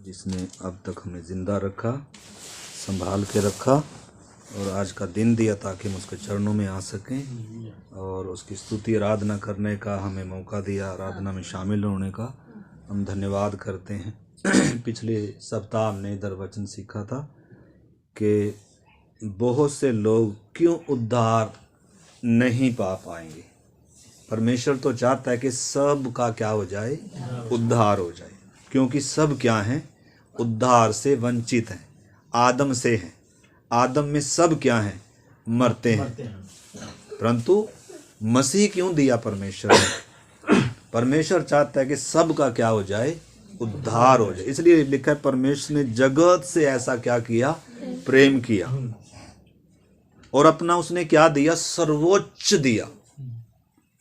जिसने अब तक हमें ज़िंदा रखा, संभाल के रखा और आज का दिन दिया ताकि हम उसके चरणों में आ सकें और उसकी स्तुति आराधना करने का हमें मौका दिया, आराधना में शामिल होने का हम धन्यवाद करते हैं। पिछले सप्ताह हमने इधर वचन सीखा था कि बहुत से लोग क्यों उद्धार नहीं पा पाएंगे। परमेश्वर तो चाहता है कि सब का क्या हो जाए, उद्धार हो जाए, क्योंकि सब क्या हैं, उद्धार से वंचित हैं, आदम से हैं। आदम में सब क्या हैं, मरते हैं। परंतु मसीह क्यों दिया परमेश्वर ने? परमेश्वर चाहता है कि सब का क्या हो जाए, उद्धार हो जाए। इसलिए लिखा है परमेश्वर ने जगत से ऐसा क्या किया, प्रेम किया और अपना उसने क्या दिया, सर्वोच्च दिया।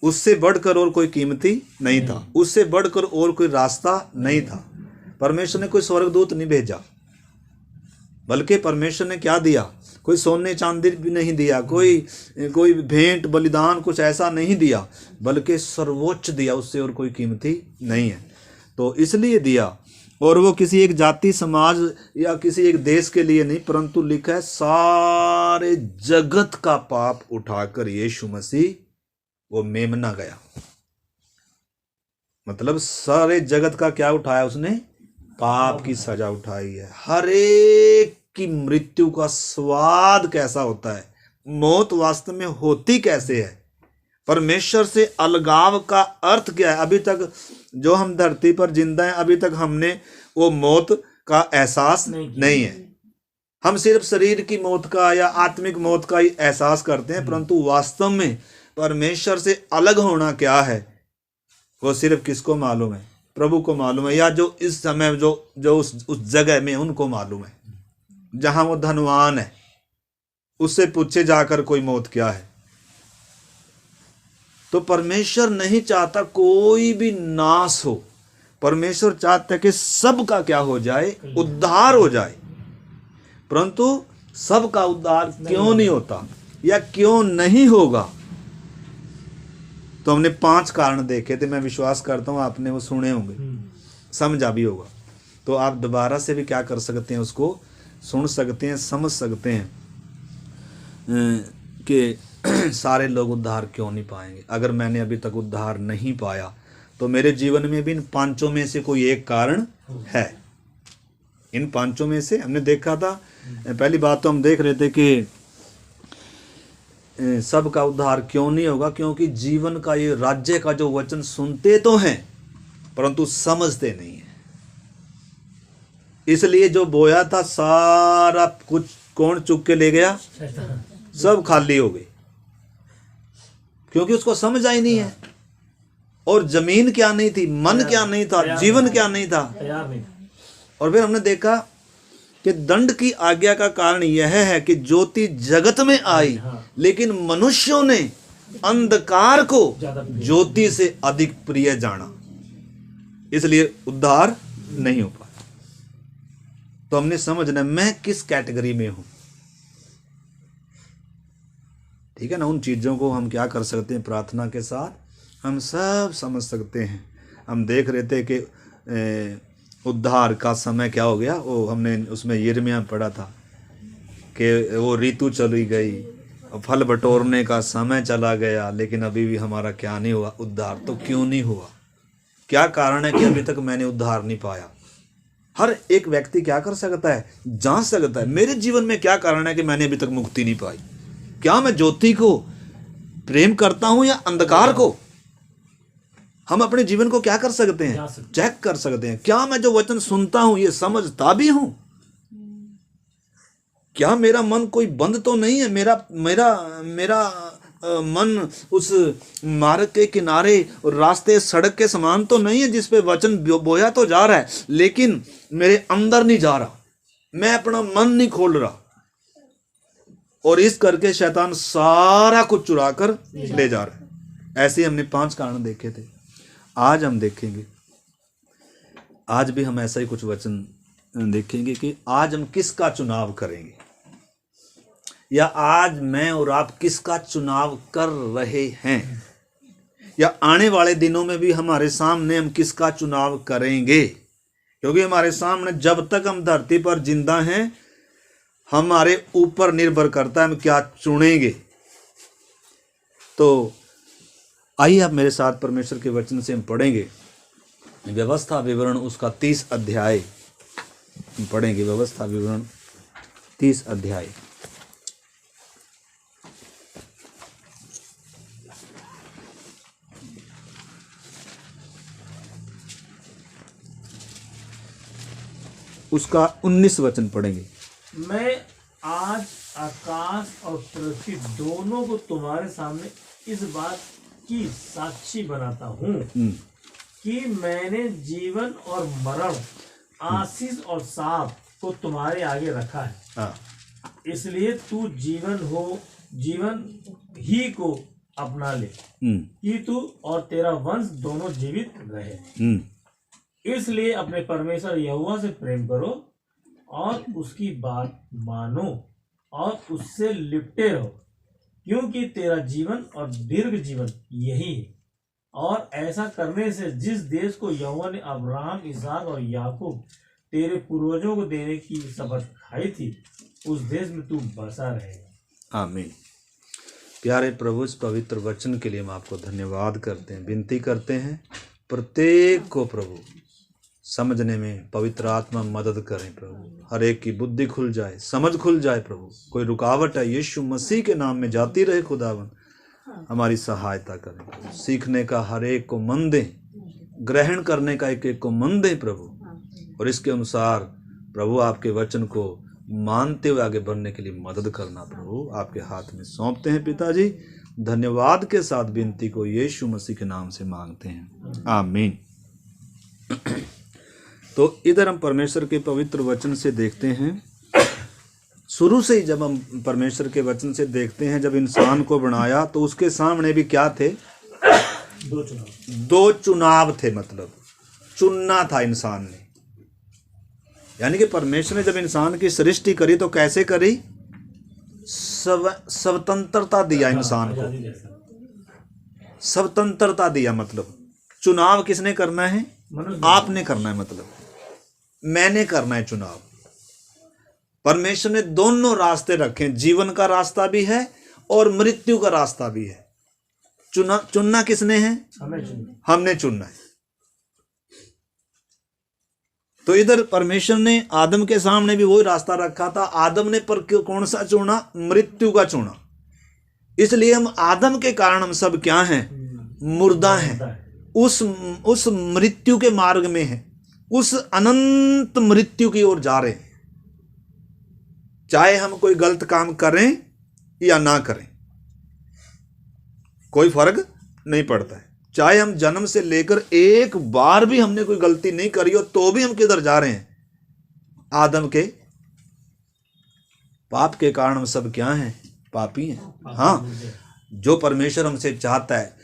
उससे बढ़कर और कोई कीमती नहीं था, उससे बढ़कर और कोई रास्ता नहीं था। परमेश्वर ने कोई स्वर्गदूत नहीं भेजा, बल्कि परमेश्वर ने क्या दिया, कोई सोने चांदी भी नहीं दिया, कोई भेंट बलिदान कुछ ऐसा नहीं दिया, बल्कि सर्वोच्च दिया। उससे और कोई कीमती नहीं है। तो इसलिए दिया, और वो किसी एक जाति समाज या किसी एक देश के लिए नहीं, परंतु लिखा है सारे जगत का पाप उठाकर यीशु मसीह वो मेमना गया। मतलब सारे जगत का क्या उठाया उसने, पाप की सजा उठाई है। हर एक की मृत्यु का स्वाद कैसा होता है, मौत वास्तव में होती कैसे है, परमेश्वर से अलगाव का अर्थ क्या है। अभी तक जो हम धरती पर जिंदा हैं, अभी तक हमने वो मौत का एहसास नहीं है। हम सिर्फ शरीर की मौत का या आत्मिक मौत का ही एहसास करते हैं, परंतु वास्तव में परमेश्वर से अलग होना क्या है, वो सिर्फ किसको मालूम है, प्रभु को मालूम है, या जो इस समय जो उस जगह में उनको मालूम है, जहां वो धनवान है। उससे पूछे जाकर कोई मौत क्या है। तो परमेश्वर नहीं चाहता कोई भी नाश हो। परमेश्वर चाहता है कि सबका क्या हो जाए, उद्धार हो जाए। परंतु सबका उद्धार क्यों नहीं होता या क्यों नहीं होगा, तो हमने 5 कारण देखे थे। मैं विश्वास करता हूं आपने वो सुने होंगे, समझा भी होगा। तो आप दोबारा से भी क्या कर सकते हैं, उसको सुन सकते हैं, समझ सकते हैं कि सारे लोग उद्धार क्यों नहीं पाएंगे। अगर मैंने अभी तक उद्धार नहीं पाया तो मेरे जीवन में भी इन 5 में से कोई एक कारण है। इन 5 में से हमने देखा था, पहली बात तो हम देख रहे थे कि सबका उद्धार क्यों नहीं होगा, क्योंकि जीवन का ये राज्य का जो वचन सुनते तो हैं परंतु समझते नहीं है। इसलिए जो बोया था सारा कुछ कौन चुक के ले गया, सब खाली हो गई, क्योंकि उसको समझ आई नहीं है। और जमीन क्या नहीं थी, मन क्या नहीं था, जीवन क्या नहीं था। और फिर हमने देखा कि दंड की आज्ञा का कारण यह है कि ज्योति जगत में आई, लेकिन मनुष्यों ने अंधकार को ज्योति से अधिक प्रिय जाना, इसलिए उद्धार नहीं हो पाया। तो हमने समझना मैं किस कैटेगरी में हूं, ठीक है ना। उन चीजों को हम क्या कर सकते हैं, प्रार्थना के साथ हम सब समझ सकते हैं। हम देख रहे थे कि उद्धार का समय क्या हो गया, वो हमने उसमें यिर्मयाह पढ़ा था कि वो ऋतु चली गई, फल बटोरने का समय चला गया, लेकिन अभी भी हमारा क्या नहीं हुआ, उद्धार। तो क्यों नहीं हुआ, क्या कारण है कि अभी तक मैंने उद्धार नहीं पाया। हर एक व्यक्ति क्या कर सकता है, जांच सकता है मेरे जीवन में क्या कारण है कि मैंने अभी तक मुक्ति नहीं पाई। क्या मैं ज्योति को प्रेम करता हूं या अंधकार को? हम अपने जीवन को क्या कर सकते हैं, चेक कर सकते हैं। क्या मैं जो वचन सुनता हूं ये समझता भी हूं? क्या मेरा मन कोई बंद तो नहीं है? मेरा मन उस मार्ग के किनारे और रास्ते सड़क के समान तो नहीं है जिस पे वचन बोया तो जा रहा है, लेकिन मेरे अंदर नहीं जा रहा, मैं अपना मन नहीं खोल रहा, और इस करके शैतान सारा कुछ चुरा कर ले जा रहा है। ऐसे हमने 5 कारण देखे थे। आज हम देखेंगे, आज भी हम ऐसा ही कुछ वचन देखेंगे कि आज हम किसका चुनाव करेंगे, या आज मैं और आप किसका चुनाव कर रहे हैं, या आने वाले दिनों में भी हमारे सामने हम किसका चुनाव करेंगे। क्योंकि हमारे सामने जब तक हम धरती पर जिंदा हैं, हमारे ऊपर निर्भर करता है हम क्या चुनेंगे। तो आइए आप मेरे साथ परमेश्वर के वचन से हम पढ़ेंगे व्यवस्था विवरण, उसका 30 अध्याय हम पढ़ेंगे। व्यवस्था विवरण 30 अध्याय। उसका 19 वचन पढ़ेंगे। मैं आज आकाश और पृथ्वी दोनों को तुम्हारे सामने इस बात की साक्षी बनाता हूँ कि मैंने जीवन और मरण, आशीष और शाप को तुम्हारे आगे रखा है। हाँ। इसलिए तू जीवन ही को अपना ले कि तू और तेरा वंश दोनों जीवित रहे। इसलिए अपने परमेश्वर यहोवा से प्रेम करो और उसकी बात मानो और उससे लिपटे रहो, क्योंकि तेरा जीवन और दीर्घ जीवन यही है। और ऐसा करने से जिस देश को यहोवा ने अब्राहम, इसहाक और याकूब तेरे पूर्वजों को देने की शपथ खाई थी, उस देश में तू बसा रहेगा। आमीन। प्यारे प्रभु, इस पवित्र वचन के लिए हम आपको धन्यवाद करते हैं, विनती करते हैं प्रत्येक को प्रभु समझने में पवित्र आत्मा मदद करें प्रभु। हर एक की बुद्धि खुल जाए, समझ खुल जाए प्रभु। कोई रुकावट है यीशु मसीह के नाम में जाती रहे खुदावन, हमारी सहायता करें। सीखने का हर एक को मन दें, ग्रहण करने का एक एक को मन दें प्रभु, और इसके अनुसार प्रभु आपके वचन को मानते हुए आगे बढ़ने के लिए मदद करना प्रभु। आपके हाथ में सौंपते हैं पिताजी। धन्यवाद के साथ विनती को यीशु मसीह के नाम से मांगते हैं, आमीन। तो इधर हम परमेश्वर के पवित्र वचन से देखते हैं। शुरू से ही जब हम परमेश्वर के वचन से देखते हैं, जब इंसान को बनाया तो उसके सामने भी क्या थे? दो चुनाव थे, मतलब चुनना था इंसान ने। यानी कि परमेश्वर ने जब इंसान की सृष्टि करी तो कैसे करी? स्वतंत्रता दिया इंसान को, स्वतंत्रता दिया। मतलब चुनाव किसने करना है? आपने करना है, मतलब मैंने करना है चुनाव। परमेश्वर ने दोनों रास्ते रखे, जीवन का रास्ता भी है और मृत्यु का रास्ता भी है। चुनना किसने है? हमने चुनना है। तो इधर परमेश्वर ने आदम के सामने भी वही रास्ता रखा था। आदम ने पर कौन सा चुना? मृत्यु का चुना। इसलिए हम आदम के कारण हम सब क्या हैं? मुर्दा हैं। उस मृत्यु के मार्ग में हैं, उस अनंत मृत्यु की ओर जा रहे हैं। चाहे हम कोई गलत काम करें या ना करें, कोई फर्क नहीं पड़ता है। चाहे हम जन्म से लेकर एक बार भी हमने कोई गलती नहीं करी हो, तो भी हम किधर जा रहे हैं? आदम के पाप के कारण हम सब क्या हैं? पापी हैं। हाँ, जो परमेश्वर हमसे चाहता है,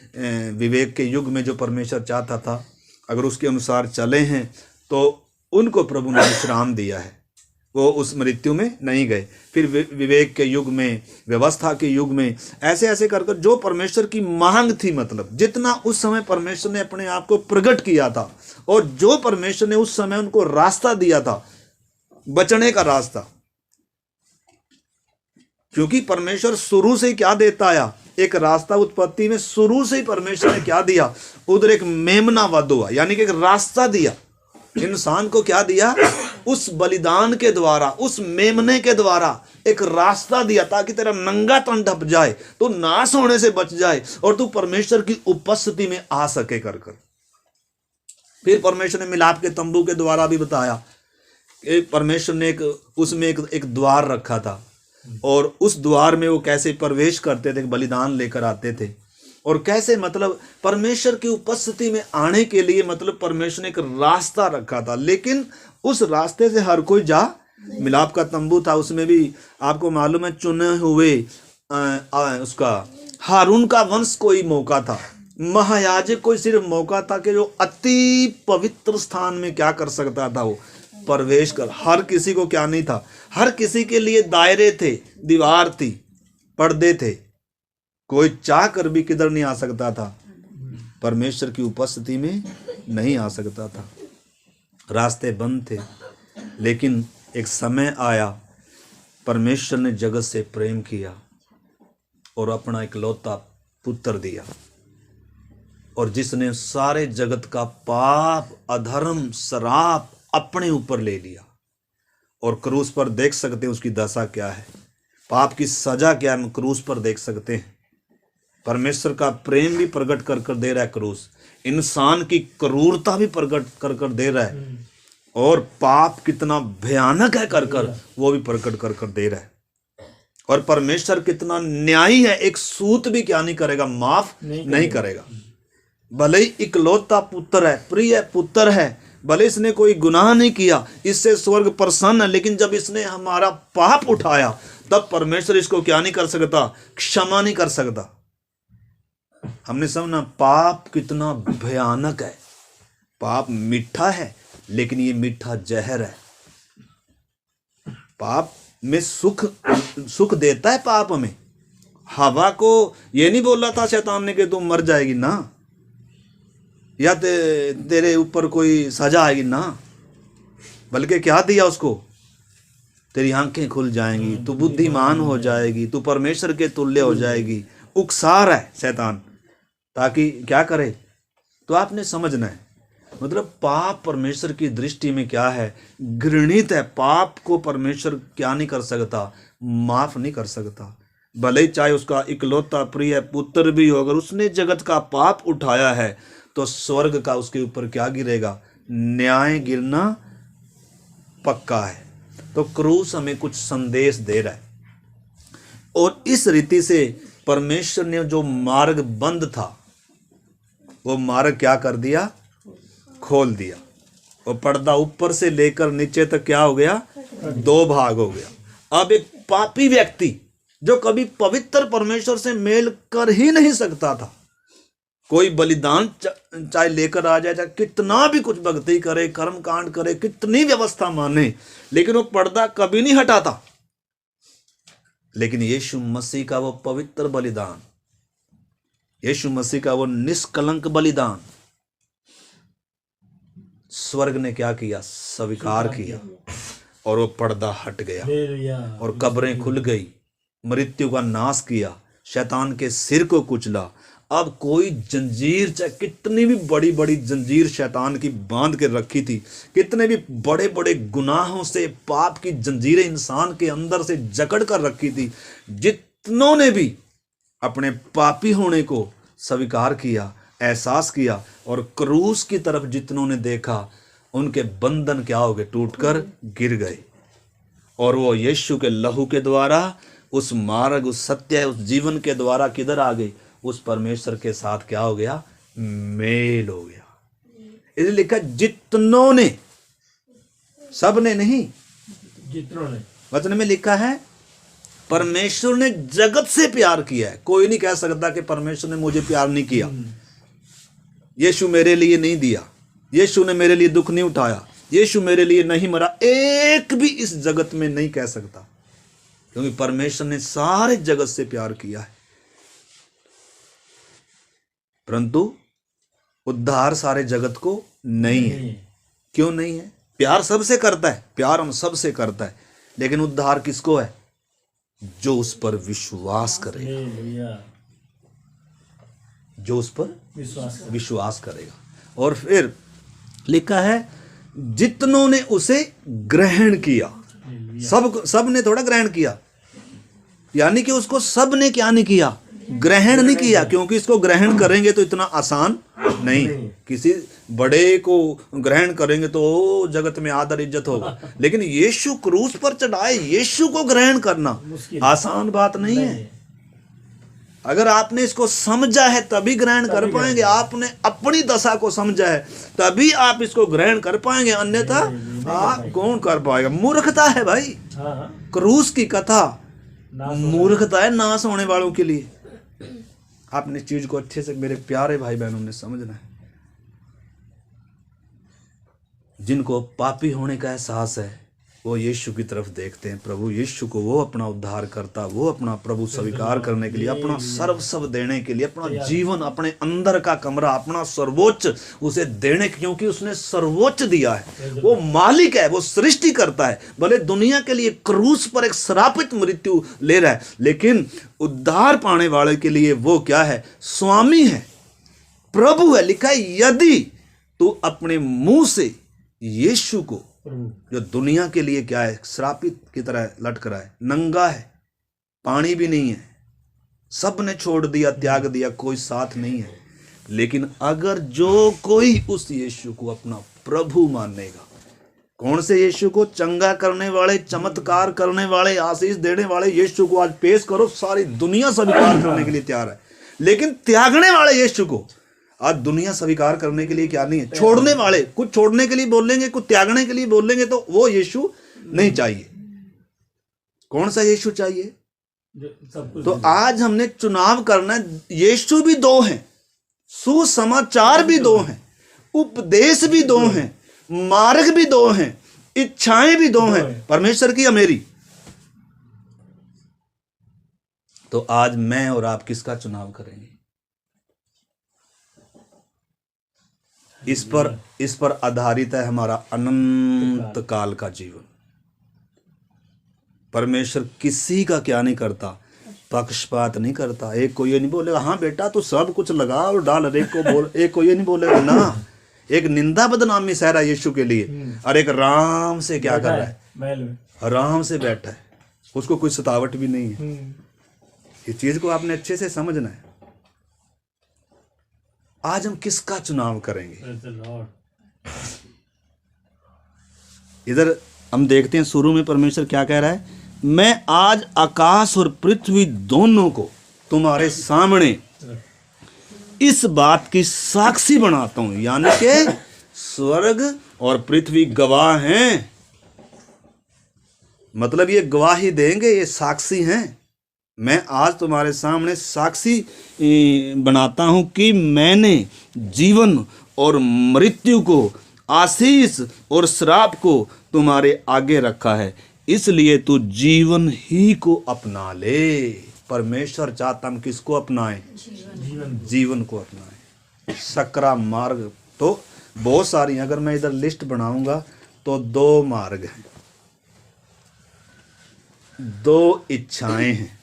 विवेक के युग में जो परमेश्वर चाहता था, अगर उसके अनुसार चले हैं तो उनको प्रभु ने विश्राम दिया है, वो उस मृत्यु में नहीं गए। फिर विवेक के युग में, व्यवस्था के युग में, ऐसे ऐसे कर जो परमेश्वर की मांग थी, मतलब जितना उस समय परमेश्वर ने अपने आप को प्रकट किया था और जो परमेश्वर ने उस समय उनको रास्ता दिया था, बचने का रास्ता। क्योंकि परमेश्वर शुरू से ही क्या देता आया? एक रास्ता। उत्पत्ति में शुरू से ही परमेश्वर ने क्या दिया? उधर एक मेमना वध हुआ, यानी कि एक रास्ता दिया इंसान को। क्या दिया? उस बलिदान के द्वारा, उस मेमने के द्वारा एक रास्ता दिया, ताकि तेरा नंगा तन ढप जाए, तो नाश होने से बच जाए और तू परमेश्वर की उपस्थिति में आ सके कर। फिर परमेश्वर ने मिलाप के तंबू के द्वारा भी बताया कि परमेश्वर ने उसमें एक द्वार रखा था, और उस द्वार में वो कैसे प्रवेश करते थे, बलिदान लेकर आते थे, और कैसे मतलब परमेश्वर की उपस्थिति में आने के लिए मतलब परमेश्वर ने एक रास्ता रखा था। लेकिन उस रास्ते से हर कोई जा, मिलाप का तंबू था, उसमें भी आपको मालूम है चुने हुए उसका हारून का वंश कोई मौका था, महायाजक कोई सिर्फ मौका था कि जो अति पवित्र स्थान में क्या कर सकता था, वो प्रवेश कर। हर किसी को क्या नहीं था, हर किसी के लिए दायरे थे, दीवार थी, पर्दे थे, कोई चाह कर भी किधर नहीं आ सकता था, परमेश्वर की उपस्थिति में नहीं आ सकता था। रास्ते बंद थे, लेकिन एक समय आया, परमेश्वर ने जगत से प्रेम किया और अपना इकलौता पुत्र दिया, और जिसने सारे जगत का पाप, अधर्म, श्राप अपने ऊपर ले लिया। और क्रूस पर देख सकते हैं उसकी दशा क्या है, पाप की सजा क्या है, हम क्रूस पर देख सकते हैं। परमेश्वर का प्रेम भी प्रकट कर कर दे रहा है क्रूस, इंसान की क्रूरता भी प्रकट कर कर दे रहा है, और पाप कितना भयानक है कर कर वो भी प्रकट कर कर दे रहा है। और परमेश्वर कितना न्यायी है, एक सूत भी क्या नहीं करेगा, माफ नहीं करेगा। भले ही इकलौता पुत्र है, प्रिय पुत्र है, भले इसने कोई गुनाह नहीं किया, इससे स्वर्ग प्रसन्न है, लेकिन जब इसने हमारा पाप उठाया तब परमेश्वर इसको क्या नहीं कर सकता, क्षमा नहीं कर सकता। हमने समझना पाप कितना भयानक है। पाप मीठा है, लेकिन ये मीठा जहर है। पाप में सुख देता है। पाप में हवा को ये नहीं बोला था शैतान ने कि तुम मर जाएगी ना, या तेरे ऊपर कोई सजा आएगी ना, बल्कि क्या दिया उसको, तेरी आंखें खुल जाएंगी, तू बुद्धिमान हो जाएगी, तू परमेश्वर के तुल्य हो जाएगी। उकसा रहा है शैतान, ताकि क्या करे, तो आपने समझना है। मतलब पाप परमेश्वर की दृष्टि में क्या है, घृणित है। पाप को परमेश्वर क्या नहीं कर सकता, माफ नहीं कर सकता। भले ही चाहे उसका इकलौता प्रिय पुत्र भी हो, अगर उसने जगत का पाप उठाया है तो स्वर्ग का उसके ऊपर क्या गिरेगा, न्याय गिरना पक्का है। तो क्रूस हमें कुछ संदेश दे रहा है, और इस रीति से परमेश्वर ने जो मार्ग बंद था वो मार्ग क्या कर दिया, खोल दिया। और पर्दा ऊपर से लेकर नीचे तक क्या हो गया, 2 भाग हो गया। अब एक पापी व्यक्ति जो कभी पवित्र परमेश्वर से मेल कर ही नहीं सकता था, कोई बलिदान चाहे लेकर आ जाए, चाहे कितना भी कुछ भक्ति करे, कर्म कांड करे, कितनी व्यवस्था माने, लेकिन वो पर्दा कभी नहीं हटाता। लेकिन यीशु मसीह का वो पवित्र बलिदान, यीशु मसीह का वो निष्कलंक बलिदान, स्वर्ग ने क्या किया, स्वीकार किया, और वो पर्दा हट गया और कब्रें खुल गई, मृत्यु का नाश किया, शैतान के सिर को कुचला। अब कोई जंजीर, चाहे कितनी भी बड़ी बड़ी जंजीर शैतान की बांध के रखी थी, कितने भी बड़े बड़े गुनाहों से पाप की जंजीरें इंसान के अंदर से जकड़ कर रखी थी, जितनों ने भी अपने पापी होने को स्वीकार किया, एहसास किया, और क्रूस की तरफ जितनों ने देखा, उनके बंधन क्या हो गए, टूटकर गिर गए। और वो यीशु के लहू के द्वारा, उस मार्ग, उस सत्य, उस जीवन के द्वारा किधर आ गई, उस परमेश्वर के साथ क्या हो गया, मेल हो गया। इसलिए लिखा जितनों ने, सब ने नहीं, जितनों ने। वचन में लिखा है परमेश्वर ने जगत से प्यार किया है। कोई नहीं कह सकता कि परमेश्वर ने मुझे प्यार नहीं किया, यीशु मेरे लिए नहीं दिया, यीशु ने मेरे लिए दुख नहीं उठाया, यीशु मेरे लिए नहीं मरा, एक भी इस जगत में नहीं कह सकता, क्योंकि परमेश्वर ने सारे जगत से प्यार किया है। परंतु उद्धार सारे जगत को नहीं है। क्यों नहीं है? प्यार सबसे करता है, प्यार हम सबसे करता है, लेकिन उद्धार किसको है? जो उस पर विश्वास करेगा, जो उस पर विश्वास करेगा। और फिर लिखा है जितनों ने उसे ग्रहण किया। सब ने थोड़ा ग्रहण किया, यानी कि उसको सब ने क्या नहीं किया, ग्रहण नहीं किया, क्योंकि इसको ग्रहण करेंगे तो इतना आसान नहीं। किसी बड़े को ग्रहण करेंगे तो जगत में आदर इज्जत होगा, लेकिन यीशु क्रूस पर चढ़ाए, यीशु को ग्रहण करना आसान बात नहीं है। अगर आपने इसको समझा है तभी ग्रहण कर पाएंगे। आपने अपनी दशा को समझा है तभी आप इसको ग्रहण कर पाएंगे, अन्यथा आप कौन कर पाएगा? मूर्खता है भाई। क्रूस की कथा मूर्खता है, नाश होने वालों के लिए। आपने चीज को अच्छे से मेरे प्यारे भाई बहनों ने समझना है। जिनको पापी होने का एहसास है वो यीशु की तरफ देखते हैं, प्रभु यीशु को वो अपना उद्धार करता, वो अपना प्रभु स्वीकार करने के लिए, अपना सर्वस्व देने के लिए, अपना जीवन, अपने अंदर का कमरा, अपना सर्वोच्च उसे देने, क्योंकि उसने सर्वोच्च दिया है। वो मालिक है, वो सृष्टि करता है। भले दुनिया के लिए क्रूस पर एक श्रापित मृत्यु ले रहा है, लेकिन उद्धार पाने वाले के लिए वो क्या है? स्वामी है, प्रभु है। लिखा है यदि तू अपने मुंह से यीशु को, जो दुनिया के लिए क्या है? श्रापित की तरह लटक रहा है, नंगा है, पानी भी नहीं है, सब ने छोड़ दिया, त्याग दिया, कोई साथ नहीं है, लेकिन अगर जो कोई उस यीशु को अपना प्रभु मानेगा, कौन से यीशु को? चंगा करने वाले, चमत्कार करने वाले, आशीष देने वाले यीशु को आज पेश करो, सारी दुनिया स्वीकार करने के लिए तैयार है। लेकिन त्यागने वाले यीशु को आज दुनिया स्वीकार करने के लिए क्या नहीं है? छोड़ने वाले, कुछ छोड़ने के लिए बोलेंगे, कुछ त्यागने के लिए बोलेंगे, तो वो यीशु नहीं चाहिए। कौन सा यीशु चाहिए? तो आज हमने चुनाव करना है। यीशु भी दो हैं, सुसमाचार भी दो हैं, उपदेश भी दो हैं, मार्ग भी दो हैं, इच्छाएं भी दो हैं, परमेश्वर की या मेरी? तो आज मैं और आप किसका चुनाव करेंगे? इस पर आधारित है हमारा अनंत काल का जीवन। परमेश्वर किसी का क्या नहीं करता? पक्षपात नहीं करता। एक को ये नहीं बोलेगा हाँ बेटा तू सब कुछ लगा और डाल, एक को बोल, एक को ये नहीं बोलेगा ना। एक निंदा बदनामी सह रहा है यीशु के लिए, और एक आराम से क्या कर रहा है? आराम से बैठा है, उसको कोई सतावट भी नहीं है। इस चीज को आपने अच्छे से समझना है। आज हम किसका चुनाव करेंगे? इधर हम देखते हैं शुरू में परमेश्वर क्या कह रहा है? मैं आज आकाश और पृथ्वी दोनों को तुम्हारे सामने इस बात की साक्षी बनाता हूं, यानी कि स्वर्ग और पृथ्वी गवाह हैं। मतलब ये गवाही देंगे, ये साक्षी हैं। मैं आज तुम्हारे सामने साक्षी बनाता हूं कि मैंने जीवन और मृत्यु को, आशीष और श्राप को तुम्हारे आगे रखा है, इसलिए तू जीवन ही को अपना ले। परमेश्वर चाहता हम किसको अपनाएं? जीवन को अपनाएं। सकरा मार्ग तो बहुत सारी, अगर मैं इधर लिस्ट बनाऊंगा तो 2 मार्ग हैं, 2 इच्छाएं हैं,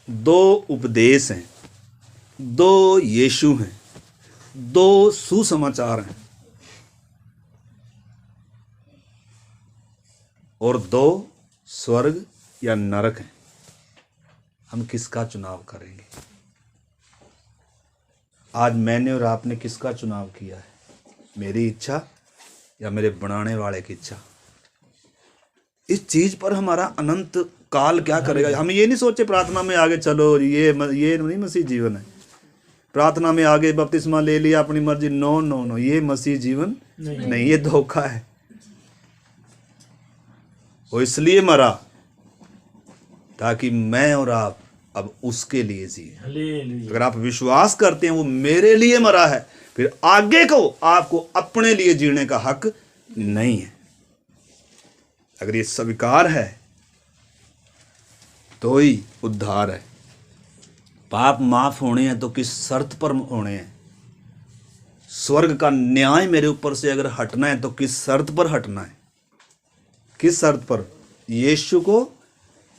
2 उपदेश हैं, 2 यीशु हैं, 2 सुसमाचार हैं, और 2 स्वर्ग या नरक हैं। हम किसका चुनाव करेंगे? आज मैंने और आपने किसका चुनाव किया है? मेरी इच्छा या मेरे बनाने वाले की इच्छा? इस चीज पर हमारा अनंत काल क्या करेगा? हम ये नहीं सोचे प्रार्थना में आगे चलो, ये नहीं मसीह जीवन है। प्रार्थना में आगे बपतिस्मा ले लिया, अपनी मर्जी, नो नो नो, ये मसीह जीवन नहीं, ये धोखा है। वो इसलिए मरा ताकि मैं और आप अब उसके लिए जिए। अगर आप विश्वास करते हैं वो मेरे लिए मरा है, फिर आगे को आपको अपने लिए जीने का हक नहीं है। अगर ये स्वीकार है तो ही उद्धार है। पाप माफ होने हैं तो किस शर्त पर होने हैं? स्वर्ग का न्याय मेरे ऊपर से अगर हटना है तो किस शर्त पर हटना है? किस शर्त पर? यीशु को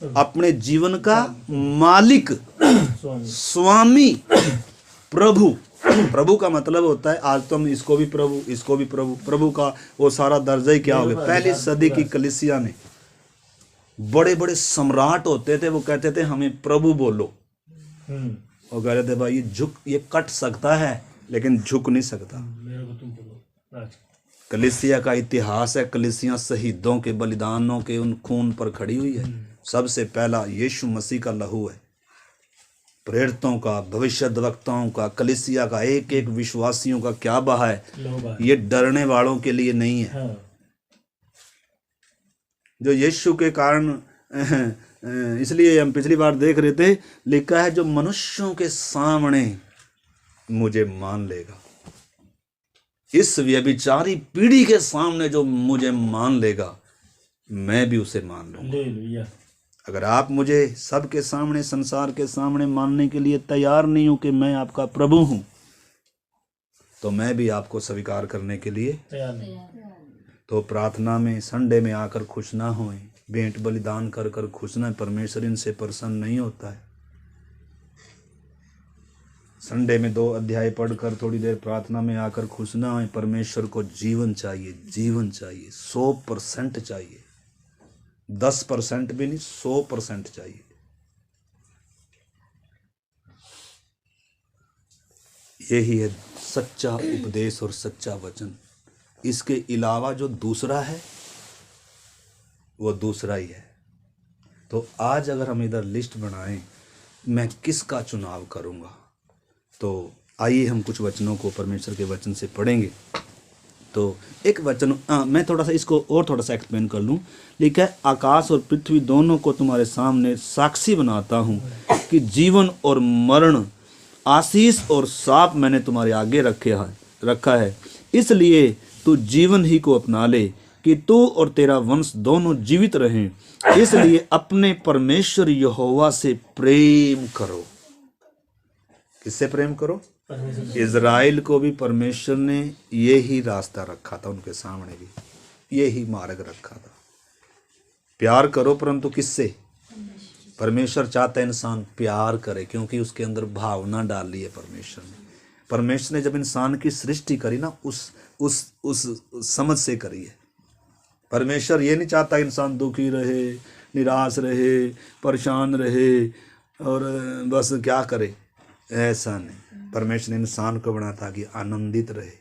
अपने जीवन का मालिक, स्वामी, प्रभु। प्रभु का मतलब होता है, आज तो हम इसको भी प्रभु, इसको भी प्रभु, प्रभु का वो सारा दर्जा ही क्या हो गया। पहली सदी की कलीसिया में बड़े बड़े सम्राट होते थे, वो कहते थे हमें प्रभु बोलो। वो कह रहे थे भाई ये कट सकता है लेकिन झुक नहीं सकता। कलीसिया का इतिहास है, कलीसिया शहीदों के बलिदानों के उन खून पर खड़ी हुई है। सबसे पहला यीशु मसीह का लहू है, प्रेरितों का, भविष्यद्वक्ताओं का, कलीसिया का, एक एक विश्वासियों का क्या बहा है। ये डरने वालों के लिए नहीं है। जो यीशु के कारण, इसलिए हम पिछली बार देख रहे थे, लिखा है जो मनुष्यों के सामने मुझे मान लेगा, इस व्यभिचारी पीढ़ी के सामने जो मुझे मान लेगा, मैं भी उसे मान लूंगा। हालेलुया। अगर आप मुझे सबके सामने, संसार के सामने मानने के लिए तैयार नहीं हो कि मैं आपका प्रभु हूं, तो मैं भी आपको स्वीकार करने के लिए तैयार नहीं। तो प्रार्थना में संडे में आकर खुश ना होए, भेंट बलिदान कर कर खुश ना, परमेश्वर इनसे प्रसन्न नहीं होता है। संडे में 2 अध्याय पढ़कर थोड़ी देर प्रार्थना में आकर खुश ना होए। परमेश्वर को जीवन चाहिए, जीवन चाहिए, 100% चाहिए, 10% भी नहीं, 100% चाहिए। यही है सच्चा उपदेश और सच्चा वचन। इसके अलावा जो दूसरा है वो दूसरा ही है। तो आज अगर हम इधर लिस्ट बनाएं, मैं किसका चुनाव करूंगा, तो आइए हम कुछ वचनों को परमेश्वर के वचन से पढ़ेंगे। तो एक वचन मैं थोड़ा सा इसको और थोड़ा सा एक्सप्लेन कर लूँ। लिखा है, आकाश और पृथ्वी दोनों को तुम्हारे सामने साक्षी बनाता हूँ कि जीवन और मरण, आशीष और शाप मैंने तुम्हारे आगे रखा है। इसलिए तू जीवन ही को अपना ले कि तू और तेरा वंश दोनों जीवित रहें। इसलिए अपने परमेश्वर यहोवा से प्रेम करो। किससे प्रेम करो? इज़राइल को भी परमेश्वर ने यही रास्ता रखा था, उनके सामने भी यही मार्ग रखा था। प्यार करो, परंतु किससे? परमेश्वर चाहता है इंसान प्यार करे, क्योंकि उसके अंदर भावना डाली है परमेश्वर ने। परमेश्वर ने जब इंसान की सृष्टि करी ना, उस समझ से करी है। परमेश्वर ये नहीं चाहता इंसान दुखी रहे, निराश रहे, परेशान रहे और बस क्या करे, ऐसा नहीं। परमेश्वर ने इंसान को बनाया था कि आनंदित रहे।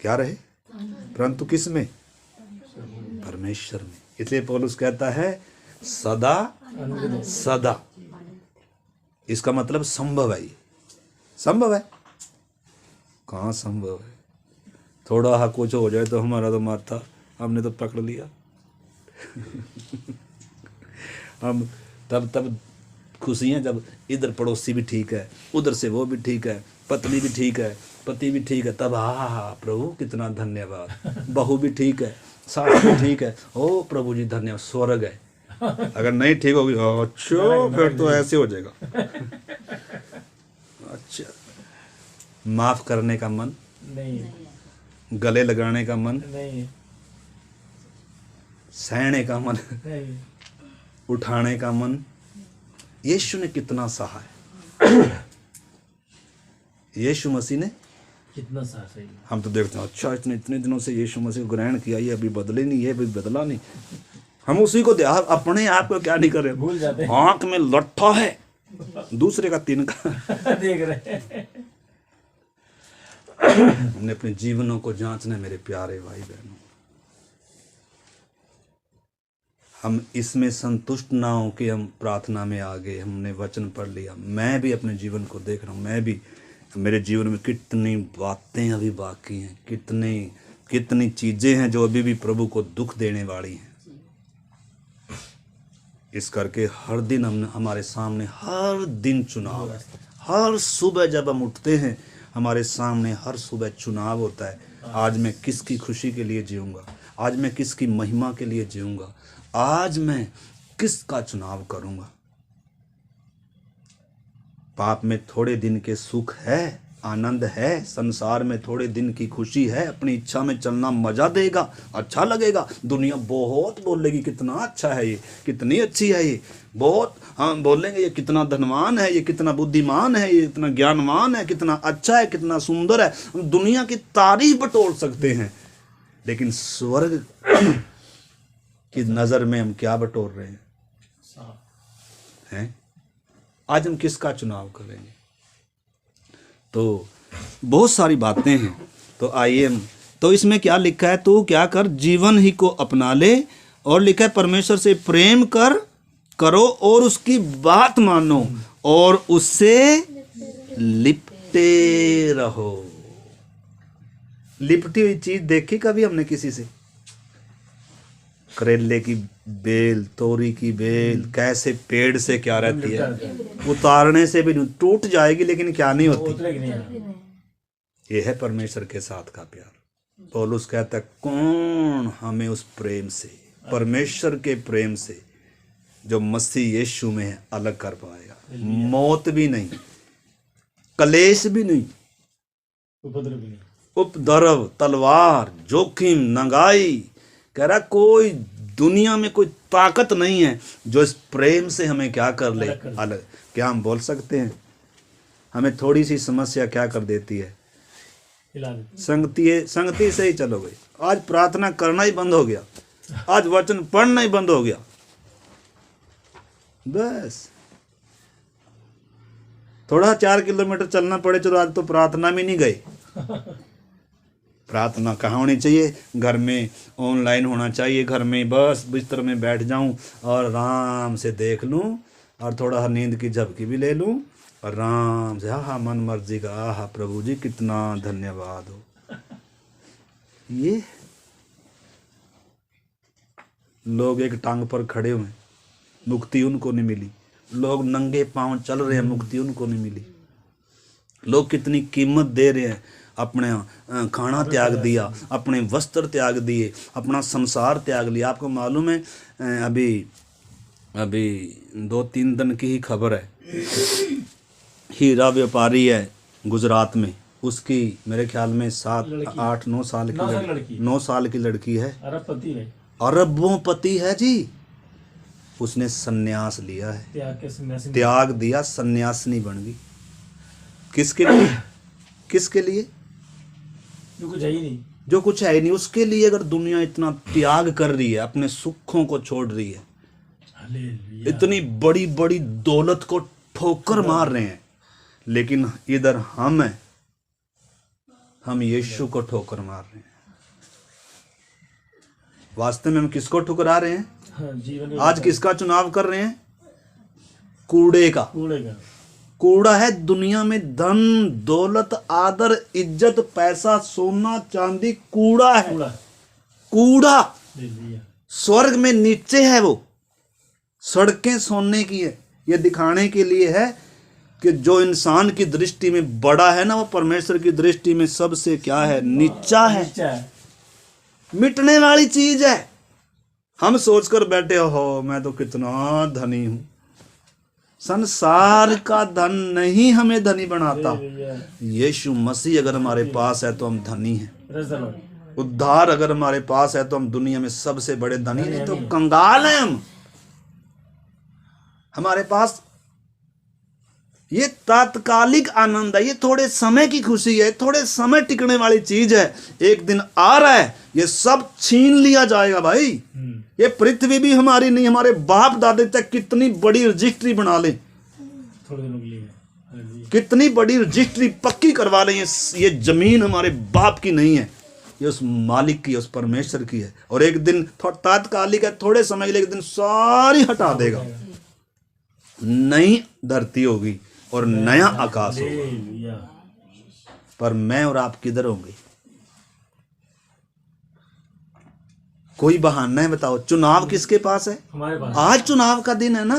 क्या रहे? परंतु किस में? परमेश्वर में। इसलिए पौलुस कहता है सदा सदा। इसका मतलब संभव है। ये संभव है? कहाँ संभव है? थोड़ा हा कुछ हो जाए तो हमारा तो माथा हमने तो पकड़ लिया। हम तब खुशियाँ, जब इधर पड़ोसी भी ठीक है, उधर से वो भी ठीक है, पत्नी भी ठीक है, पति भी ठीक है, तब हाँ प्रभु कितना धन्यवाद। बहू भी ठीक है, सास भी ठीक है, ओ प्रभु जी धन्यवाद, स्वर्ग है। अगर नहीं ठीक होगी, अच्छा फिर तो ऐसे हो जाएगा। अच्छा, माफ करने का मन नहीं, गले लगाने का मन नहीं, सहने का मन नहीं। उठाने का मन। यीशु ने कितना सहा है। यीशु मसीह ने कितना सही। हम तो देखते हैं अच्छा इतने दिनों से यीशु मसीह को ग्रहण किया, ये अभी बदले नहीं, ये अभी बदला नहीं। हम उसी को अपने आप को क्या नहीं कर रहे, भूल जाते हैं। आंख में लट्ठा है, दूसरे का तिनका देख रहे हैं। हमने अपने जीवनों को जांचना है मेरे प्यारे भाई बहनों। हम इसमें संतुष्ट ना हो कि हम प्रार्थना में आ गए, हमने वचन पढ़ लिया। मैं भी अपने जीवन को देख रहा हूँ, मैं भी, मेरे जीवन में कितनी बातें अभी बाकी हैं, कितनी चीज़ें हैं जो अभी भी प्रभु को दुख देने वाली हैं। इस करके हर दिन हमारे सामने हर दिन चुनाव है। हर सुबह जब हम उठते हैं हमारे सामने हर सुबह चुनाव होता है। आज मैं किसकी खुशी के लिए जीऊँगा, आज मैं किसकी महिमा के लिए जीऊँगा, आज मैं किसका चुनाव करूँगा। पाप में थोड़े दिन के सुख है, आनंद है, संसार में थोड़े दिन की खुशी है, अपनी इच्छा में चलना मजा देगा, अच्छा लगेगा। दुनिया बहुत बोलेगी कितना अच्छा है ये, कितनी अच्छी है ये, बहुत हम बोलेंगे ये कितना धनवान है, ये कितना बुद्धिमान है, ये इतना ज्ञानवान है, कितना अच्छा है, कितना सुंदर है। हम दुनिया की तारीफ बटोर सकते हैं, लेकिन स्वर्ग की नज़र में हम क्या बटोर रहे हैं? आज हम किसका चुनाव करेंगे? तो बहुत सारी बातें हैं। तो आइए हम, तो इसमें क्या लिखा है, तू क्या कर, जीवन ही को अपना ले। और लिखा है परमेश्वर से प्रेम करो और उसकी बात मानो और उससे लिपटे रहो। लिपटी हुई चीज देखी कभी हमने किसी से? करेले की बेल, तोरी की बेल कैसे पेड़ से क्या रहती है, उतारने से भी टूट जाएगी लेकिन क्या नहीं होती। ये है परमेश्वर के साथ का प्यार। पौलुस कहता है कौन हमें उस प्रेम से, परमेश्वर के प्रेम से जो मसीह यीशु में है अलग कर पाएगा। मौत भी नहीं, कलेश भी नहीं, उपद्रव भी नहीं, उपद्रव, तलवार, जोखिम, नंगाई। कह रहा कोई दुनिया में कोई ताकत नहीं है जो इस प्रेम से हमें क्या कर ले, अलग। क्या हम बोल सकते हैं? हमें थोड़ी सी समस्या क्या कर देती है, हिला देती। संगति से ही चलो गई। आज प्रार्थना करना ही बंद हो गया, आज वचन पढ़ना ही बंद हो गया, बस थोड़ा 4 किलोमीटर चलना पड़े, चलो आज तो प्रार्थना में नहीं गए। प्रार्थना कहाँ होनी चाहिए? घर में ऑनलाइन होना चाहिए, घर में बस बिस्तर में बैठ जाऊं और आराम से देख लूं और थोड़ा नींद की झपकी भी ले लूं और आराम से हाँ मन मर्जी का, आहा प्रभु जी कितना धन्यवाद हो। ये लोग एक टांग पर खड़े हुए, मुक्ति उनको नहीं मिली। लोग नंगे पांव चल रहे हैं, मुक्ति उनको नहीं मिली। लोग कितनी कीमत दे रहे हैं, अपने खाना त्याग दिया, अपने वस्त्र त्याग दिए, अपना संसार त्याग लिया। आपको मालूम है अभी 2-3 दिन की ही खबर है, हीरा व्यापारी है गुजरात में, उसकी मेरे ख्याल में 7-8-9 साल की 9 साल की लड़की है, अरबपति है, अरबों पति है जी। उसने सन्यास लिया है, त्याग दिया, सन्यासिनी बन गई। किसके लिए? किसके लिए? जो कुछ है ही नहीं, जो कुछ है ही नहीं उसके लिए। अगर दुनिया इतना त्याग कर रही है, अपने सुखों को छोड़ रही है, इतनी बड़ी बड़ी दौलत को ठोकर मार रहे हैं, लेकिन इधर हम यीशु को ठोकर मार रहे हैं। वास्तव में हम किसको ठुकरा रहे हैं? जीवन आज किसका चुनाव कर रहे हैं? कूड़े का। कूड़ा है दुनिया में, धन दौलत आदर इज्जत पैसा सोना चांदी कूड़ा है। कूड़ा स्वर्ग में नीचे है, वो सड़कें सोने की है। ये दिखाने के लिए है कि जो इंसान की दृष्टि में बड़ा है ना, वो परमेश्वर की दृष्टि में सबसे क्या है? नीचा है, मिटने वाली चीज है। हम सोचकर बैठे हो मैं तो कितना धनी हूं। संसार का धन नहीं हमें धनी बनाता, यीशु मसीह अगर हमारे पास है तो हम धनी हैं। उद्धार अगर हमारे पास है तो हम दुनिया में सबसे बड़े धनी, नहीं तो कंगाल हैं हम। हमारे पास ये तात्कालिक आनंद है, ये थोड़े समय की खुशी है, थोड़े समय टिकने वाली चीज है। एक दिन आ रहा है, ये सब छीन लिया जाएगा भाई। ये पृथ्वी भी हमारी नहीं, हमारे बाप दादे तक कितनी बड़ी रजिस्ट्री बना लें, थोड़े दिनों के लिए कितनी बड़ी रजिस्ट्री पक्की करवा लें, ये जमीन हमारे बाप की नहीं है, ये उस मालिक की, उस परमेश्वर की है। और एक दिन तात्कालिक है, थोड़े समय के लिए, एक दिन सारी हटा देगा। नई धरती होगी और नया आकाश होगा। पर मैं और आप किधर होंगे? कोई बहाना है? बताओ। चुनाव किसके पास है? हमारे पास। आज चुनाव का दिन है ना।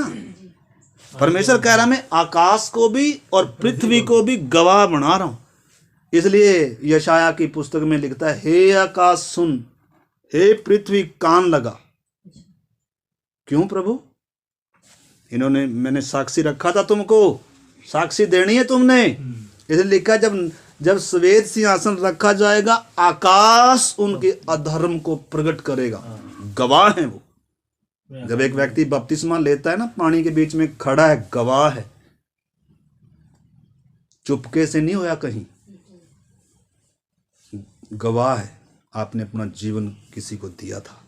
परमेश्वर कह रहा मैं आकाश को भी और पृथ्वी को भी गवाह बना रहा हूं। इसलिए यशाया की पुस्तक में लिखता है, हे आकाश सुन, हे पृथ्वी कान लगा। क्यों प्रभु? इन्होंने, मैंने साक्षी रखा था तुमको, साक्षी देनी है तुमने। इसलिए लिखा जब श्वेत सिंहासन रखा जाएगा, आकाश उनके अधर्म को प्रकट करेगा। गवाह है वो। जब एक व्यक्ति बपतिस्मा लेता है ना, पानी के बीच में खड़ा है, गवाह है। चुपके से नहीं होया कहीं, गवाह है। आपने अपना जीवन किसी को दिया था,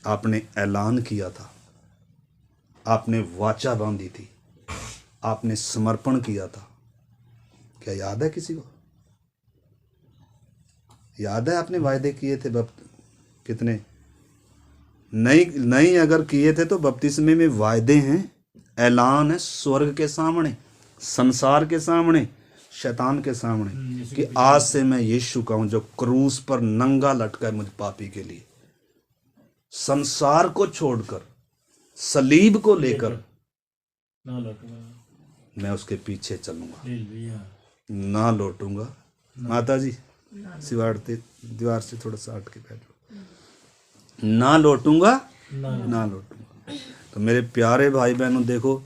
आपने ऐलान किया था, आपने वाचा बांधी थी, आपने समर्पण किया था। क्या याद है किसी को? याद है आपने वायदे किए थे? कितने नहीं अगर किए थे तो बपतिस्मे में वायदे हैं, ऐलान है, स्वर्ग के सामने, संसार के सामने, शैतान के सामने, कि आज से मैं यीशु का हूं जो क्रूस पर नंगा लटका है मुझ पापी के लिए। संसार को छोड़कर, सलीब को लेकर मैं उसके पीछे चलूंगा, ना लौटूंगा। माता जी दीवार से थोड़ा सा हट के बैठ लो। ना लौटूंगा ना लौटूंगा। तो मेरे प्यारे भाई बहनों, देखो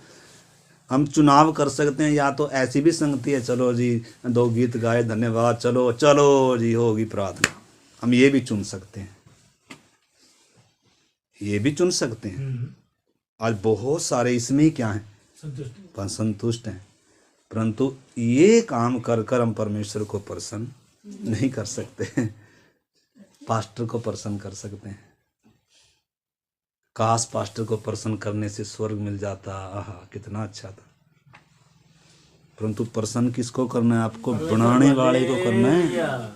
हम चुनाव कर सकते हैं, या तो ऐसी भी संगति है, चलो जी 2 गीत गाए धन्यवाद, चलो चलो जी होगी प्रार्थना, हम ये भी चुन सकते हैं, ये भी चुन सकते हैं। आज बहुत सारे इसमें ही क्या हैं, संतुष्ट हैं, परंतु ये काम कर कर हम परमेश्वर को प्रसन्न नहीं कर सकते। पास्टर को प्रसन्न कर सकते हैं। काश पास्टर को प्रसन्न करने से स्वर्ग मिल जाता, आहा कितना अच्छा था। परंतु प्रसन्न किसको करना है? आपको बनाने वाले को करना है,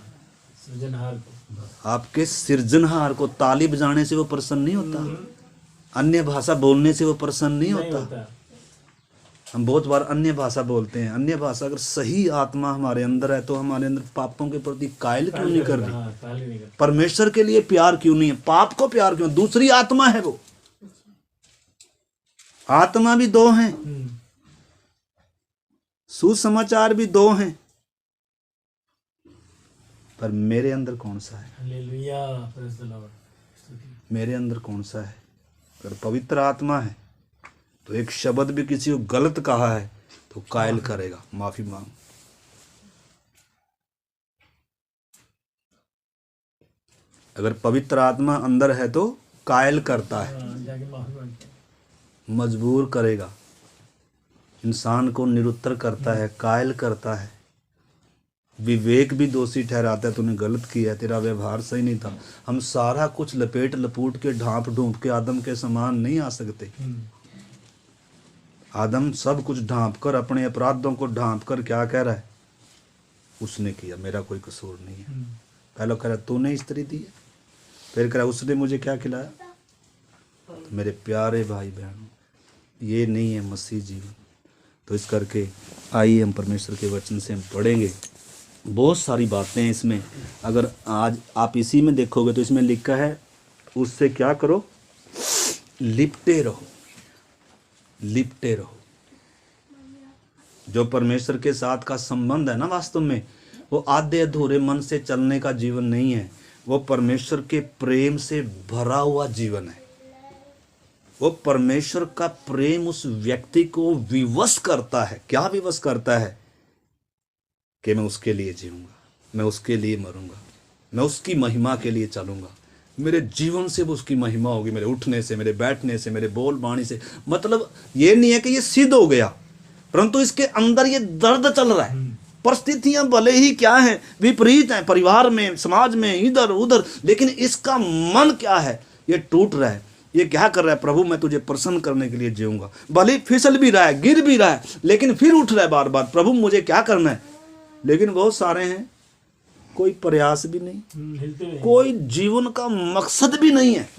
सृजनहार को। आपके सृजनहार को। ताली बजाने से वो प्रसन्न नहीं होता, अन्य भाषा बोलने से वो प्रसन्न नहीं होता। हम बहुत बार अन्य भाषा बोलते हैं। अन्य भाषा अगर सही आत्मा हमारे अंदर है तो हमारे अंदर पापों के प्रति कायल क्यों नहीं कर रही? परमेश्वर के लिए प्यार क्यों नहीं है? पाप को प्यार क्यों? दूसरी आत्मा है वो। आत्मा भी 2 हैं, सुसमाचार भी 2 हैं, पर मेरे अंदर कौन सा है? Hallelujah, praise the Lord. मेरे अंदर कौन सा है? अगर पवित्र आत्मा है तो एक शब्द भी किसी को गलत कहा है तो कायल करेगा, माफी मांग। अगर पवित्र आत्मा अंदर है तो कायल करता है, मजबूर करेगा, इंसान को निरुत्तर करता है, कायल करता है। विवेक भी दोषी ठहराता है, तूने गलत किया है, तेरा व्यवहार सही नहीं था। हम सारा कुछ लपेट लपूट के ढांप ढूंप के आदम के समान नहीं आ सकते। आदम सब कुछ ढांप कर, अपने अपराधों को ढांप कर क्या कह रहा है? उसने किया, मेरा कोई कसूर नहीं है। पहले कह रहा तूने स्त्री दी है, फिर कह रहा उसने मुझे क्या खिलाया। तो मेरे प्यारे भाई बहनों, ये नहीं है मसीह जीवन। तो इस करके आइए हम परमेश्वर के वचन से हम पढ़ेंगे। बहुत सारी बातें हैं इसमें। अगर आज आप इसी में देखोगे तो इसमें लिखा है उससे क्या करो? लिपटे रहो, लिपटे रहो। जो परमेश्वर के साथ का संबंध है ना, वास्तव में वो आधे अधूरे मन से चलने का जीवन नहीं है, वो परमेश्वर के प्रेम से भरा हुआ जीवन है। वो परमेश्वर का प्रेम उस व्यक्ति को विवश करता है। क्या विवश करता है? कि मैं उसके लिए जीऊंगा, मैं उसके लिए मरूंगा, मैं उसकी महिमा के लिए चलूंगा। मेरे जीवन से वो उसकी महिमा होगी, मेरे उठने से, मेरे बैठने से, मेरे बोल बाणी से। मतलब ये नहीं है कि ये सिद्ध हो गया, परंतु इसके अंदर ये दर्द चल रहा है। परिस्थितियां भले ही क्या हैं, विपरीत हैं, परिवार में, समाज में, इधर उधर, लेकिन इसका मन क्या है? ये टूट रहा है। ये क्या कर रहा है? प्रभु मैं तुझे प्रसन्न करने के लिए जीऊंगा। भले फिसल भी रहा है, गिर भी रहा है, लेकिन फिर उठ रहा है बार बार, प्रभु मुझे क्या करना है। लेकिन बहुत सारे हैं, कोई प्रयास भी नहीं, कोई जीवन का मकसद भी नहीं है।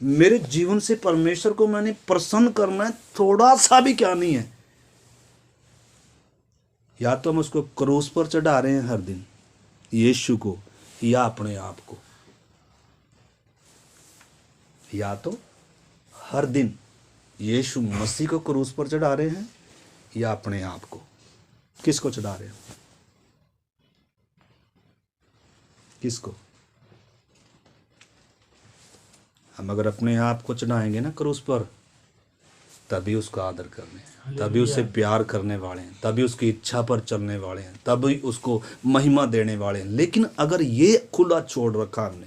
मेरे जीवन से परमेश्वर को मैंने प्रसन्न करना है, थोड़ा सा भी क्या नहीं है। या तो हम उसको क्रूस पर चढ़ा रहे हैं हर दिन, यीशु को, या अपने आप को। या तो हर दिन यीशु मसीह को क्रूस पर चढ़ा रहे हैं, या अपने आप को। किसको चढ़ा रहे हैं? किसको? हम अगर अपने आप को चढ़ाएंगे ना क्रूस पर, तभी उसका आदर करने, तभी उसे प्यार करने वाले हैं, तभी उसकी इच्छा पर चलने वाले हैं, तभी उसको महिमा देने वाले हैं। लेकिन अगर ये खुला छोड़ रखा हमने,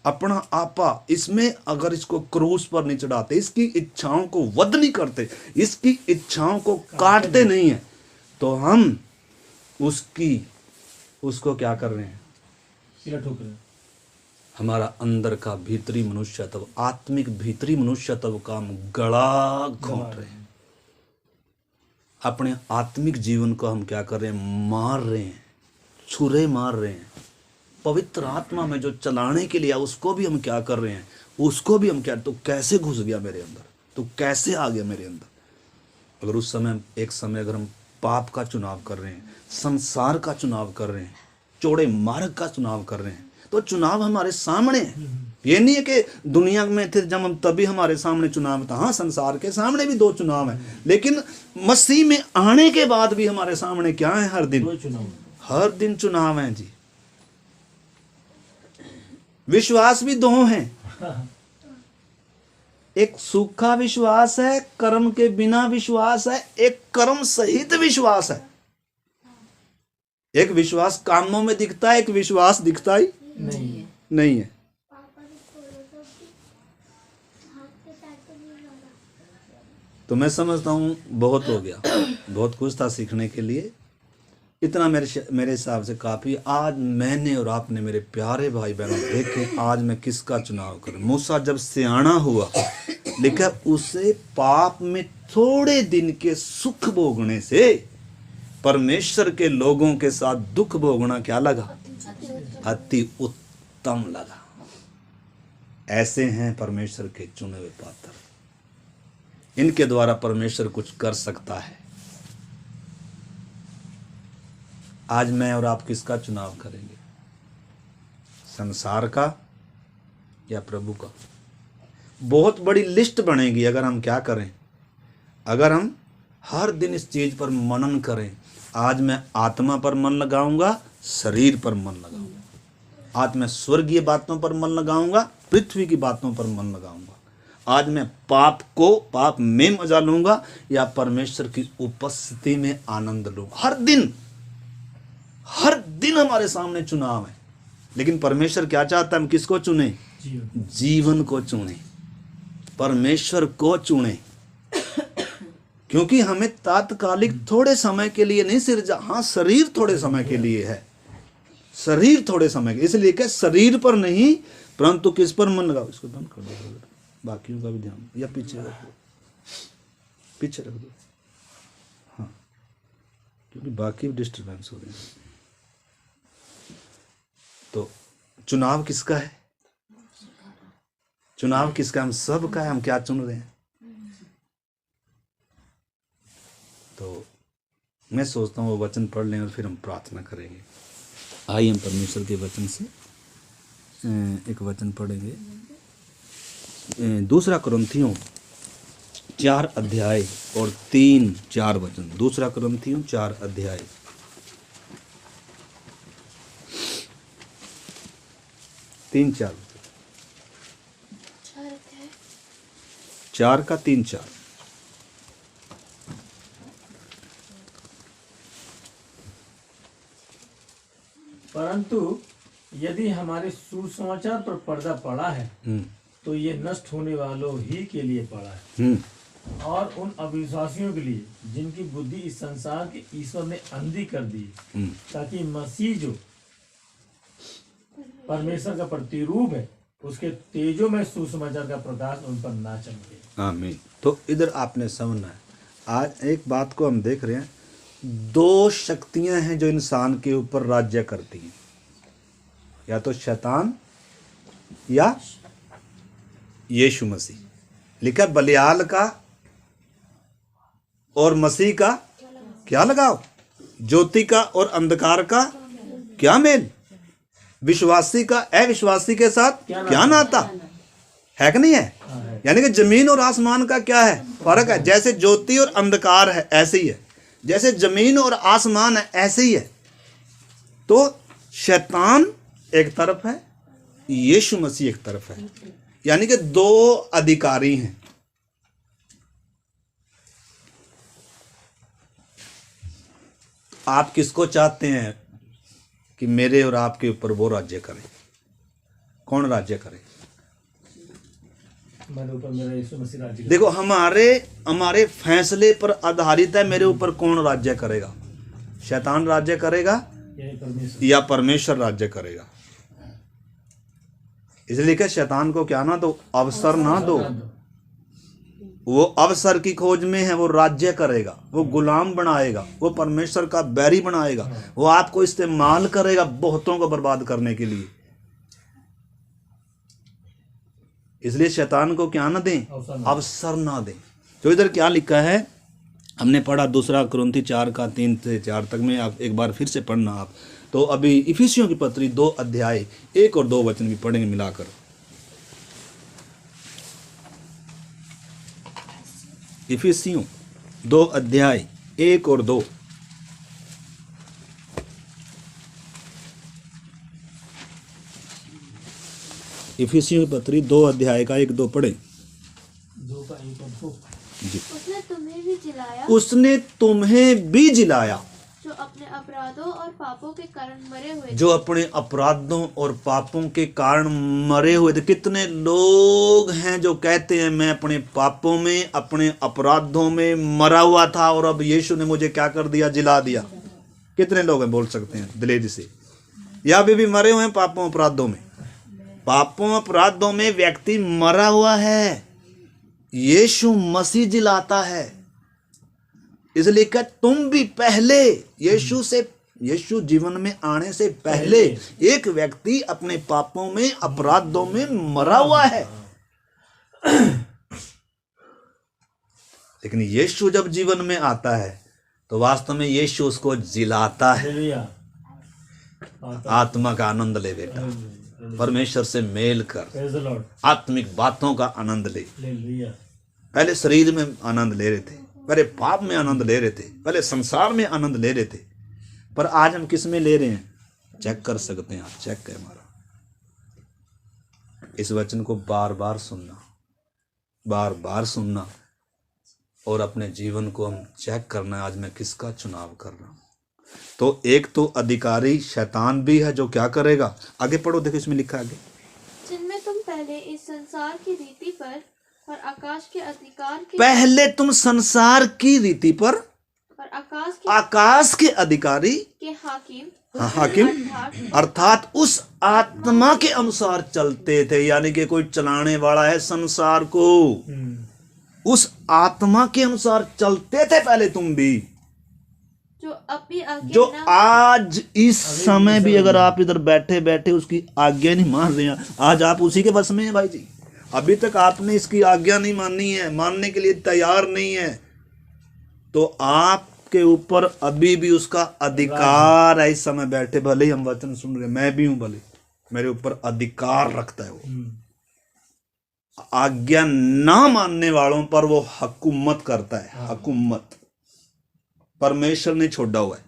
अपना आपा इसमें अगर इसको क्रूस पर नहीं चढ़ाते, इसकी इच्छाओं को वध नहीं करते, इसकी इच्छाओं को काटते नहीं है, तो हम उसको क्या कर रहे हैं? हमारा अंदर का भीतरी मनुष्यत्व, आत्मिक भीतरी मनुष्यत्व का हम गला घोंट रहे हैं। अपने आत्मिक जीवन को हम क्या कर रहे हैं? मार रहे हैं, छुरे मार रहे हैं। पवित्र आत्मा में जो चलाने के लिए उसको भी हम क्या कर रहे हैं? उसको भी हम क्या, तो कैसे घुस गया मेरे अंदर, तो कैसे आ गया मेरे अंदर। अगर उस समय, एक समय अगर हम पाप का चुनाव कर रहे हैं, संसार का चुनाव कर रहे हैं, चौड़े मार्ग का चुनाव कर रहे हैं, तो चुनाव हमारे सामने है। ये नहीं है कि दुनिया में थे जब हम तभी हमारे सामने चुनाव था। हाँ, संसार के सामने भी 2 चुनाव हैं, लेकिन मसीह में आने के बाद भी हमारे सामने क्या है? हर दिन चुनाव है जी। विश्वास भी दो हैं, एक सूखा विश्वास है, कर्म के बिना विश्वास है, एक कर्म सहित विश्वास है। एक विश्वास कामों में दिखता है, एक विश्वास दिखता ही नहीं है। तो मैं समझता हूँ बहुत हो गया, बहुत कुछ था सीखने के लिए। इतना मेरे हिसाब से काफ़ी। आज मैंने और आपने मेरे प्यारे भाई बहनों देखे, आज मैं किसका चुनाव करूं। मूसा जब सियाना हुआ, लिखा उसे पाप में थोड़े दिन के सुख भोगने से परमेश्वर के लोगों के साथ दुख भोगना क्या लगा? अति उत्तम लगा। ऐसे हैं परमेश्वर के चुने हुए पात्र, इनके द्वारा परमेश्वर कुछ कर सकता है। आज मैं और आप किसका चुनाव करेंगे? संसार का या प्रभु का? बहुत बड़ी लिस्ट बनेगी अगर हम क्या करें, अगर हम हर दिन इस चीज पर मनन करें। आज मैं आत्मा पर मन लगाऊंगा, शरीर पर मन लगाऊंगा। आज मैं स्वर्गीय बातों पर मन लगाऊंगा, पृथ्वी की बातों पर मन लगाऊंगा। आज मैं पाप में मजा लूंगा या परमेश्वर की उपस्थिति में आनंद लूंगा। हर दिन हमारे सामने चुनाव है, लेकिन परमेश्वर क्या चाहता है? हम किसको चुने? जीवन को चुने, परमेश्वर को चुने। क्योंकि हमें तात्कालिक थोड़े समय के लिए नहीं सिरजा, हाँ शरीर थोड़े समय के लिए है, शरीर थोड़े समय के, इसलिए क्या शरीर पर नहीं परंतु किस पर मन लगाओ। इसको बंद कर दो, बाकियों का भी ध्यान, या पीछे रख दो, पीछे रख दो, हाँ, क्योंकि बाकी डिस्टर्बेंस हो रहे हैं। तो चुनाव किसका है? चुनाव किसका? हम सब का है। हम क्या चुन रहे हैं? तो मैं सोचता हूँ वो वचन पढ़ लें और फिर हम प्रार्थना करेंगे। आइए हम परमेश्वर के वचन से एक वचन पढ़ेंगे। 2 कुरिन्थियों 4 अध्याय और 3-4 वचन। 2 कुरिन्थियों 4 अध्याय 3-4 4 का 3-4। परंतु यदि हमारे सुसमाचार पर पर्दा पड़ा है तो ये नष्ट होने वालों ही के लिए पड़ा है, और उन अविश्वासियों के लिए जिनकी बुद्धि इस संसार के ईश्वर ने अंधी कर दी, ताकि मसीह जो परमेश्वर का प्रतिरूप है उसके तेजो में सुसमाचार का प्रकाश उन पर ना चमके। आमीन। तो इधर आपने समझना है, आज एक बात को हम देख रहे हैं, 2 शक्तियां हैं जो इंसान के ऊपर राज्य करती हैं, या तो शैतान या यीशु मसीह। लिखा बलियाल का और मसीह का क्या लगाव? ज्योति का और अंधकार का क्या मेल? विश्वासी का अविश्वासी के साथ क्या नाता है कि नहीं है? यानी कि जमीन और आसमान का क्या है? फर्क है। जैसे ज्योति और अंधकार है ऐसे ही है, जैसे जमीन और आसमान है ऐसे ही है। तो शैतान एक तरफ है, यीशु मसीह एक तरफ है, यानी कि 2 अधिकारी हैं। आप किसको चाहते हैं कि मेरे और आपके ऊपर वो राज्य करे? कौन राज्य करे? मेरे ऊपर मेरा यीशु मसीह राज्य। देखो हमारे फैसले पर आधारित है मेरे ऊपर कौन राज्य करेगा। शैतान राज्य करेगा या परमेश्वर राज्य करेगा। इसलिए क्या शैतान को क्या ना दो? अवसर ना दो। वो अवसर की खोज में है, वो राज्य करेगा, वो गुलाम बनाएगा, वो परमेश्वर का बैरी बनाएगा, वो आपको इस्तेमाल करेगा बहुतों को बर्बाद करने के लिए। इसलिए शैतान को क्या ना दें? अवसर ना दें। तो इधर क्या लिखा है हमने पढ़ा 2 कुरिन्थी 4 का 3 से 4 तक में, आप एक बार फिर से पढ़ना आप। तो अभी इफिसियों की पत्री 2 अध्याय 1 और 2 वचन भी पढ़ेंगे मिलाकर। इफिसियों 2 अध्याय 1 और 2। इफिसियों की पत्री 2 अध्याय का 1-2 पढ़े। 2 का 1 और 2। जी। उसने तुम्हें भी जिलाया उसने तुम्हें भी जिलाया जो अपने अपराधों और पापों के कारण मरे हुए जो अपने अपराधों और पापों के कारण मरे हुए थे। कितने लोग हैं जो कहते हैं मैं अपने पापों में अपने अपराधों में मरा हुआ था और अब यीशु ने मुझे क्या कर दिया, जिला दिया। कितने लोग हैं बोल सकते हैं दिलेरी से, या अभी भी मरे हुए हैं पापों अपराधों में। पापों अपराधों में व्यक्ति मरा हुआ है, यीशु मसीह जिलाता है। इसलिए क्या तुम भी पहले यीशु जीवन में आने से पहले एक व्यक्ति अपने पापों में अपराधों में मरा हुआ है, लेकिन यीशु जब जीवन में आता है तो वास्तव में यीशु उसको जिलाता है। आत्मा का आनंद ले बेटा, परमेश्वर से मेल कर, आत्मिक बातों का आनंद ले। पहले शरीर में आनंद ले रहे थे, पहले पाप में आनंद ले रहे थे, पहले संसार में आनंद ले रहे थे, पर आज हम किस में ले रहे हैं? चेक कर सकते हैं आप, चेक है हमारा। इस वचन को बार बार सुनना और अपने जीवन को हम चेक करना है, आज मैं किसका चुनाव कर रहा हूं। तो एक तो अधिकारी शैतान भी है जो क्या करेगा, आगे पढ़ो, देखो इसमें लिखा है आगे, जिनमें तुम पहले इस संसार की रीति पर और आकाश के अधिकार के पहले तुम संसार की रीति पर और आकाश के अधिकारी के हाकिम हाकिम अर्थात उस आत्मा के अनुसार चलते थे। यानी कि कोई चलाने वाला है संसार को, उस आत्मा के अनुसार चलते थे पहले तुम भी, जो आज इस समय भी अगर आप इधर बैठे बैठे उसकी आज्ञा नहीं मान रहे हैं, आज आप उसी के बस में हैं भाई जी। अभी तक आपने इसकी आज्ञा नहीं मानी है, मानने के लिए तैयार नहीं है, तो आपके ऊपर अभी भी उसका अधिकार है। इस समय बैठे भले ही हम वचन सुन रहे, मैं भी हूं, भले मेरे ऊपर अधिकार रखता है वो। आज्ञा ना मानने वालों पर वो हुकूमत करता है, हुकूमत परमेश्वर ने छोड़ा हुआ है।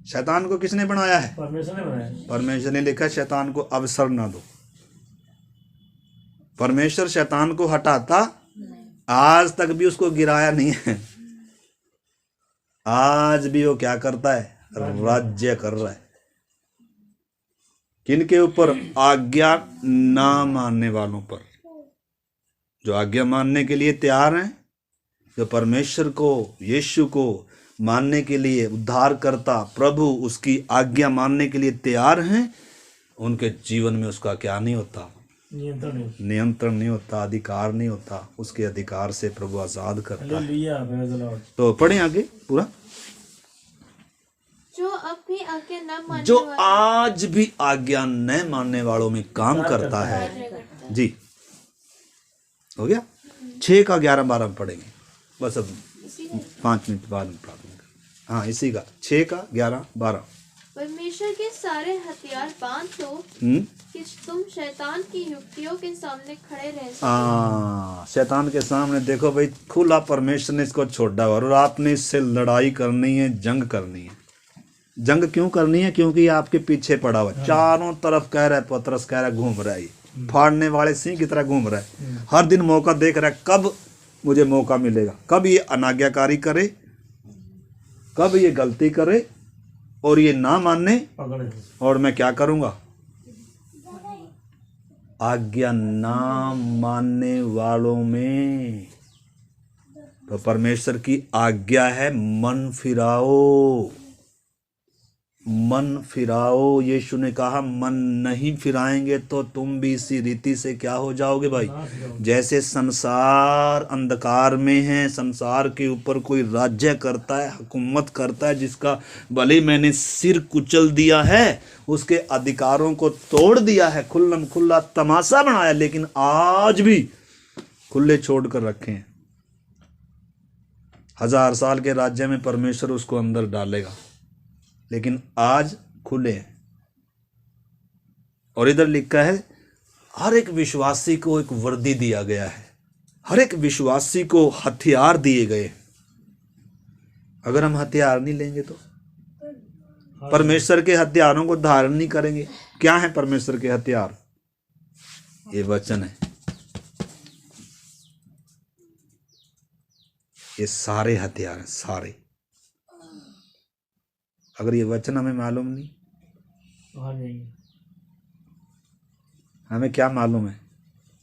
शैतान को किसने बनाया है? परमेश्वर ने बनाया। परमेश्वर ने लिखा शैतान को अवसर ना दो। परमेश्वर शैतान को हटाता आज तक भी उसको गिराया नहीं है, आज भी वो क्या करता है? राज्य कर रहा है। किन के ऊपर? आज्ञा ना मानने वालों पर। जो आज्ञा मानने के लिए तैयार हैं, जो परमेश्वर को, यीशु को मानने के लिए, उद्धार करता प्रभु उसकी आज्ञा मानने के लिए तैयार हैं, उनके जीवन में उसका क्या नहीं होता? नियंत्रण नहीं होता, अधिकार नहीं होता। उसके अधिकार से प्रभु आजाद करता है। तो पढ़ें आगे पूरा। जो अब भी आज्ञा न मानने जो आज भी आज्ञा न मानने वालों में काम करता है। जी हो गया। 6 का 11-12 में पढ़ेंगे, बस अब 5 मिनट बाद में प्रार्थना। हाँ इसी का 6 का 11-12। परमेश्वर के सारे हथियार बांध लो कि तुम शैतान की युक्तियों के सामने खड़े रह सको। शैतान के सामने देखो भाई, खुला परमेश्वर ने इसको छोड़ा और आपने इससे लड़ाई करनी है, जंग करनी है। जंग क्यों करनी है? क्योंकि आपके पीछे पड़ा हुआ, चारों तरफ कह रहा है, पतरस कह रहा है, घूम रहा है, फाड़ने वाले सिंह की तरह घूम रहा है। हर दिन मौका देख रहा है, कब मुझे मौका मिलेगा, कब ये अनाज्ञाकारी करे, कब ये गलती करे और ये ना माने, और मैं क्या करूंगा? आज्ञा ना मानने वालों में तो परमेश्वर की आज्ञा है मन फिराओ, मन फिराओ। यीशु ने कहा मन नहीं फिराएंगे तो तुम भी इसी रीति से क्या हो जाओगे भाई? जैसे संसार अंधकार में है, संसार के ऊपर कोई राज्य करता है, हुकूमत करता है, जिसका भले मैंने सिर कुचल दिया है, उसके अधिकारों को तोड़ दिया है, खुल्लम खुल्ला तमाशा बनाया, लेकिन आज भी खुले छोड़ कर रखे हैं। 1000 साल के राज्य में परमेश्वर उसको अंदर डालेगा, लेकिन आज खुले हैं। और इधर लिखा है हर एक विश्वासी को एक वर्दी दिया गया है, हर एक विश्वासी को हथियार दिए गए। अगर हम हथियार नहीं लेंगे तो, परमेश्वर के हथियारों को धारण नहीं करेंगे, क्या है परमेश्वर के हथियार? ये वचन है। ये सारे हथियार हैं, सारे। अगर ये वचन हमें मालूम नहीं, हमें क्या मालूम है?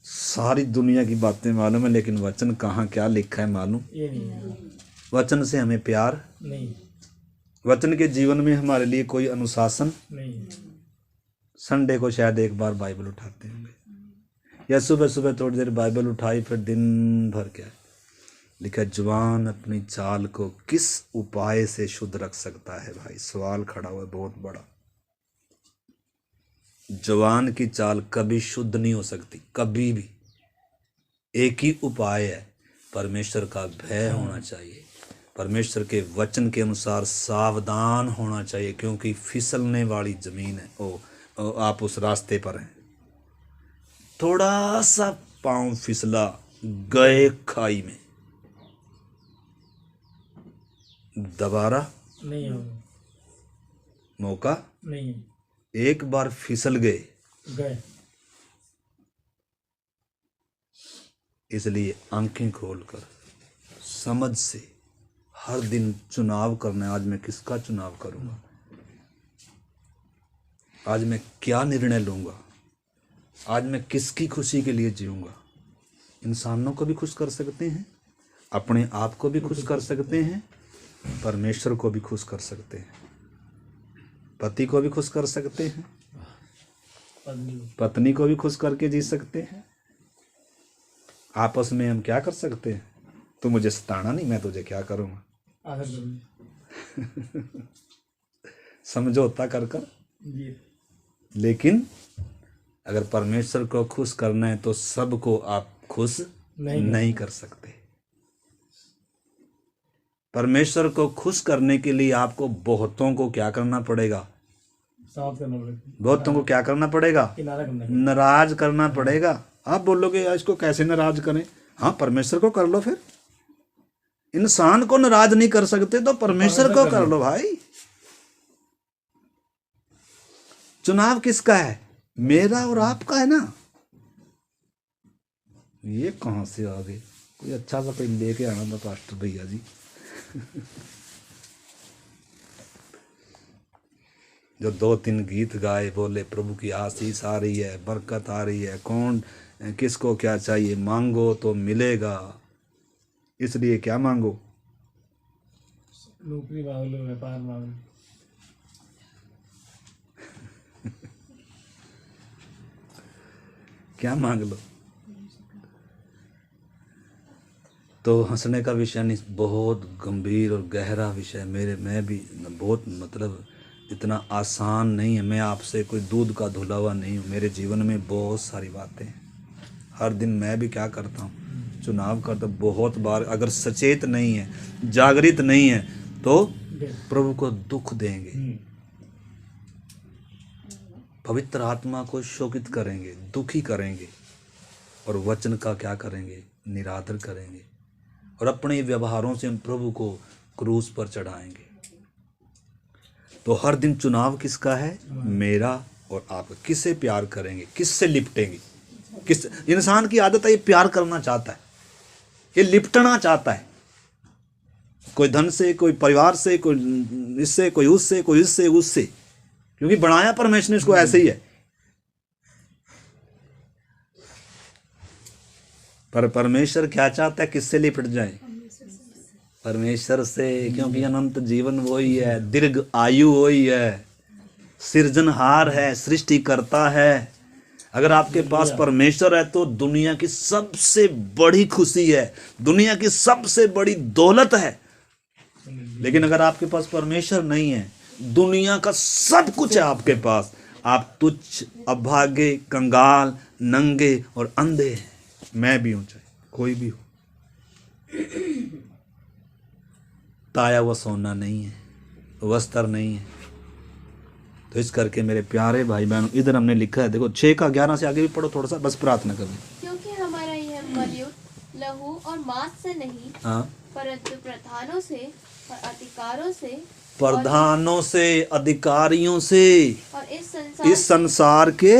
सारी दुनिया की बातें मालूम है, लेकिन वचन कहाँ क्या लिखा है मालूम ये नहीं है। वचन से हमें प्यार नहीं वचन के जीवन में हमारे लिए कोई अनुशासन नहीं। संडे को शायद एक बार बाइबल उठाते होंगे, या सुबह सुबह थोड़ी देर बाइबल उठाई, फिर दिन भर क्या है लिखा? जवान अपनी चाल को किस उपाय से शुद्ध रख सकता है? भाई सवाल खड़ा हुआ है बहुत बड़ा। जवान की चाल कभी शुद्ध नहीं हो सकती, कभी भी। एक ही उपाय है, परमेश्वर का भय होना चाहिए, परमेश्वर के वचन के अनुसार सावधान होना चाहिए, क्योंकि फिसलने वाली जमीन है। आप उस रास्ते पर हैं, थोड़ा सा पांव फिसला, गए खाई में, दोबारा नहीं होगा, मौका नहीं। एक बार फिसल गए। इसलिए आंखें खोलकर समझ से हर दिन चुनाव करना है। आज मैं किसका चुनाव करूंगा? आज मैं क्या निर्णय लूंगा? आज मैं किसकी खुशी के लिए जीऊंगा? इंसानों को भी खुश कर सकते हैं, अपने आप को भी खुश कर सकते हैं, परमेश्वर को भी खुश कर सकते हैं, पति को भी खुश कर सकते हैं, पत्नी को भी खुश करके जी सकते हैं। आपस में हम क्या कर सकते हैं? तू मुझे सताना नहीं, मैं तुझे क्या करूंगा, समझौता कर कर। लेकिन अगर परमेश्वर को खुश करना है तो सबको आप खुश नहीं कर सकते। परमेश्वर को खुश करने के लिए आपको बहुतों को क्या करना पड़ेगा? बहुतों को क्या करना पड़ेगा? नाराज करना पड़ेगा। आप बोलोगे यार इसको कैसे नाराज करें? हाँ, परमेश्वर को कर लो। फिर इंसान को नाराज नहीं कर सकते तो परमेश्वर को कर लो भाई। चुनाव किसका है? मेरा और आपका है ना। ये कहां से आ गए? कोई अच्छा सा कोई लेके आना था पास्टर भैया जी। जो 2-3 गीत गाए, बोले प्रभु की आशीष आ रही है, बरकत आ रही है, कौन किसको क्या चाहिए, मांगो तो मिलेगा। इसलिए क्या मांगो? नौकरी मांग लो, व्यापार मांग लो। क्या मांग लो? तो हंसने का विषय नहीं, बहुत गंभीर और गहरा विषय। मैं भी बहुत मतलब इतना आसान नहीं है। मैं आपसे कोई दूध का धुला हुआ नहीं हूँ। मेरे जीवन में बहुत सारी बातें हैं। हर दिन मैं भी क्या करता हूँ? चुनाव करता। बहुत बार अगर सचेत नहीं है, जागृत नहीं है, तो प्रभु को दुख देंगे, पवित्र आत्मा को शोकित करेंगे, दुखी करेंगे, और वचन का क्या करेंगे? निरादर करेंगे, और अपने व्यवहारों से हम प्रभु को क्रूस पर चढ़ाएंगे। तो हर दिन चुनाव किसका है? मेरा और आपका। किससे प्यार करेंगे? किससे लिपटेंगे? किस इंसान की आदत है ये प्यार करना चाहता है, ये लिपटना चाहता है। कोई धन से, कोई परिवार से, कोई इससे, कोई उससे, कोई इससे, उससे, क्योंकि बनाया परमेश्वर ने इसको ऐसे ही है। पर परमेश्वर क्या चाहता है? किससे लिपट जाए? परमेश्वर से, क्योंकि अनंत जीवन वही है, दीर्घ आयु वही है, सृजनहार है, सृष्टि करता है। अगर आपके पास परमेश्वर है तो दुनिया की सबसे बड़ी खुशी है, दुनिया की सबसे बड़ी दौलत है। लेकिन अगर आपके पास परमेश्वर नहीं है, दुनिया का सब कुछ है आपके पास, आप तुच्छ, अभागे, कंगाल, नंगे और अंधे हैं। मैं भी हूं, चाहे कोई भी हो। ताया हुआ सोना नहीं है, वस्त्र नहीं है। तो इस करके मेरे प्यारे भाई बहनों, इधर हमने लिखा है, देखो 6 का 11 से आगे भी पढ़ो थोड़ा सा, बस प्रार्थना करें। क्योंकि हमारा यह बलियुद्ध लहू और मांस से नहीं, हाँ, परंतु प्रधानों से और अधिकारों से, प्रधानों से, अधिकारियों से, और इस संसार इस संसार के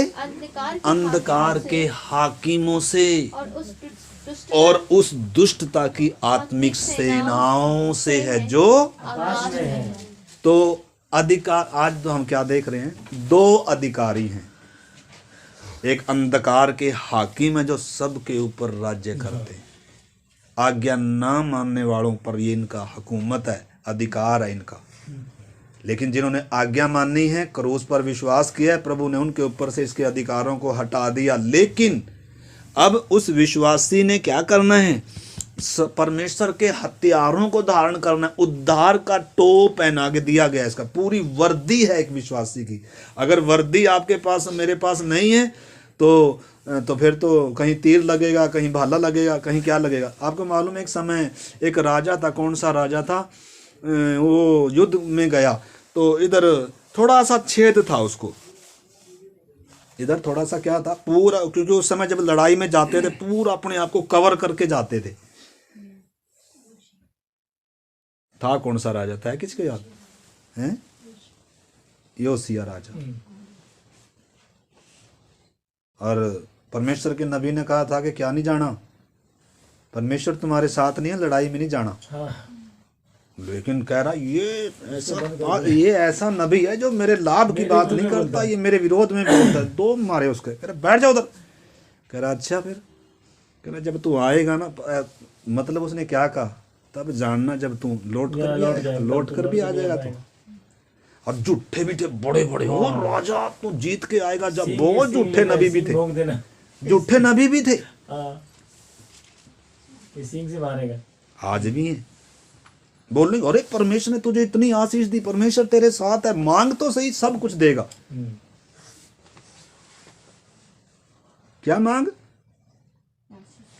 अंधकार के हाकिमों से और और उस दुष्टता की आत्मिक सेनाओं से है जो आकाश में है। तो अधिकार, आज तो हम क्या देख रहे हैं, दो अधिकारी हैं। एक अंधकार के हाकिम है जो सबके ऊपर राज्य करते हैं, आज्ञा ना मानने वालों पर ये इनका हुकूमत है, अधिकार है इनका। लेकिन जिन्होंने आज्ञा मानी है, क्रूस पर विश्वास किया है, प्रभु ने उनके ऊपर से इसके अधिकारों को हटा दिया। लेकिन अब उस विश्वासी ने क्या करना है, परमेश्वर के हथियारों को धारण करना है। उद्धार का टोप पहना के दिया गया, इसका पूरी वर्दी है एक विश्वासी की। अगर वर्दी आपके पास मेरे पास नहीं है तो फिर तो कहीं तीर लगेगा, कहीं भाला लगेगा, कहीं क्या लगेगा। आपको मालूम है एक समय एक राजा था, कौन सा राजा था, वो युद्ध में गया तो इधर थोड़ा सा छेद था उसको, इधर थोड़ा सा क्या था पूरा, क्योंकि उस समय जब लड़ाई में जाते थे पूरा अपने आप को कवर करके जाते थे। था कौन सा राजा था, किसको याद है? योसिया राजा। और परमेश्वर के नबी ने कहा था कि क्या नहीं जाना, परमेश्वर तुम्हारे साथ नहीं है, लड़ाई में नहीं जाना। लेकिन कह रहा ये ऐसा नबी है जो मेरे लाभ की बात नहीं करता, ये मेरे विरोध में बोलता है। दो मारे उसके, कह रहा बैठ जाओ उधर। कह रहा अच्छा, फिर कह रहा जब तू आएगा ना, मतलब उसने क्या कहा, तब जानना जब तू लौट कर भी आ जाएगा तो। और झूठे भी थे बड़े बड़े, ओ राजा तू जीत के आएगा, जब बहुत झूठे नबी भी थे, झूठे नबी भी थे। से मारेगा, आज भी है। बोल रही अरे परमेश्वर ने तुझे इतनी आशीष दी, परमेश्वर तेरे साथ है, मांग तो सही, सब कुछ देगा। क्या मांग?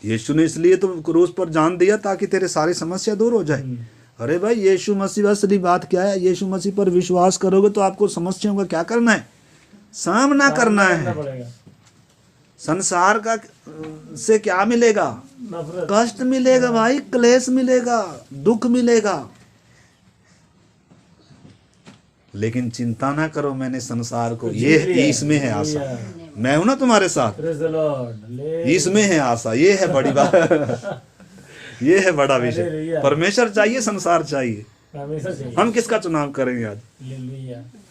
यीशु ने इसलिए तो क्रूस पर जान दिया ताकि तेरे सारी समस्या दूर हो जाए। अरे भाई यीशु मसीह, असली बात क्या है, यीशु मसीह पर विश्वास करोगे तो आपको समस्याओं का क्या करना है, सामना करना है। संसार का से क्या मिलेगा, कष्ट मिलेगा भाई, क्लेश मिलेगा, दुख मिलेगा। लेकिन चिंता ना करो, मैंने संसार को, ये इसमें है आशा, मैं हूं ना तुम्हारे साथ, इसमें है आशा। ये है बड़ी बात, ये है बड़ा विषय। परमेश्वर चाहिए, संसार चाहिए। हम किसका चुनाव करेंगे आज?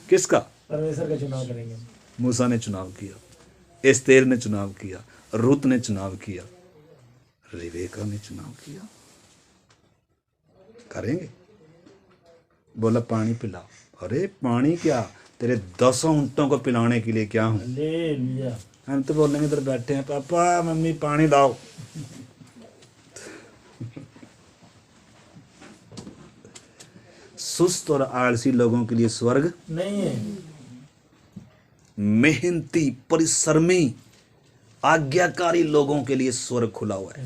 किसका? परमेश्वर का चुनाव करेंगे। मूसा ने चुनाव किया, एस्तेर ने चुनाव किया, रुत ने चुनाव किया, रिबेका ने चुनाव किया। करेंगे? बोला पानी पिलाओ। अरे पानी क्या, तेरे 10 ऊंटों को पिलाने के लिए क्या हूं। हम तो बोलेंगे इधर बैठे हैं, पापा मम्मी पानी लाओ। सुस्त और आलसी लोगों के लिए स्वर्ग नहीं है। मेहनती, परिश्रमी, आज्ञाकारी लोगों के लिए स्वर्ग खुला हुआ है।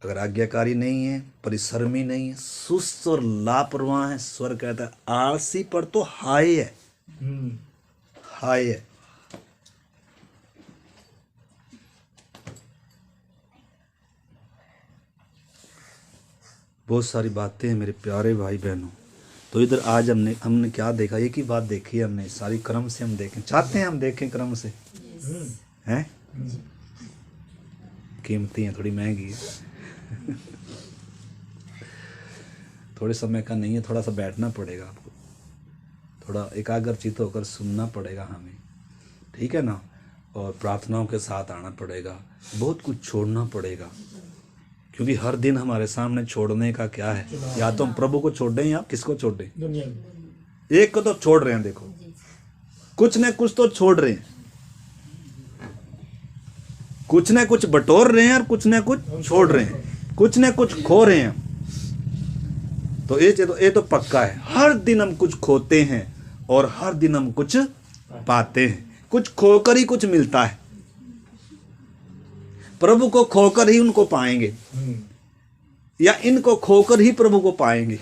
अगर आज्ञाकारी नहीं है, परिश्रमी नहीं है, सुस्त और लापरवाह है, स्वर्ग कहता है आलसी पर तो हाय है, हाय है। बहुत सारी बातें हैं मेरे प्यारे भाई बहनों। तो इधर आज हमने क्या देखा, एक ही बात देखी है हमने, सारी क्रम से हम देखें, चाहते हैं हम देखें क्रम से, हैं? कीमती है, थोड़ी महंगी है, थोड़े समय का नहीं है, थोड़ा सा बैठना पड़ेगा आपको, थोड़ा एकाग्रचित होकर सुनना पड़ेगा हमें, ठीक है ना, और प्रार्थनाओं के साथ आना पड़ेगा, बहुत कुछ छोड़ना पड़ेगा, क्योंकि हर दिन हमारे सामने छोड़ने का क्या है, या तो हम प्रभु को छोड़ दें या किसको छोड़ दें, दुनिया में एक को तो छोड़ रहे हैं। देखो कुछ न कुछ तो छोड़ रहे हैं, कुछ न कुछ बटोर रहे हैं और कुछ न कुछ छोड़ रहे हैं, कुछ न कुछ खो रहे हैं। तो ये तो पक्का है, हर दिन हम कुछ खोते हैं और हर दिन हम कुछ पाते हैं, कुछ खोकर ही कुछ मिलता है। प्रभु को खोकर ही उनको पाएंगे, या इनको खोकर ही प्रभु को पाएंगे।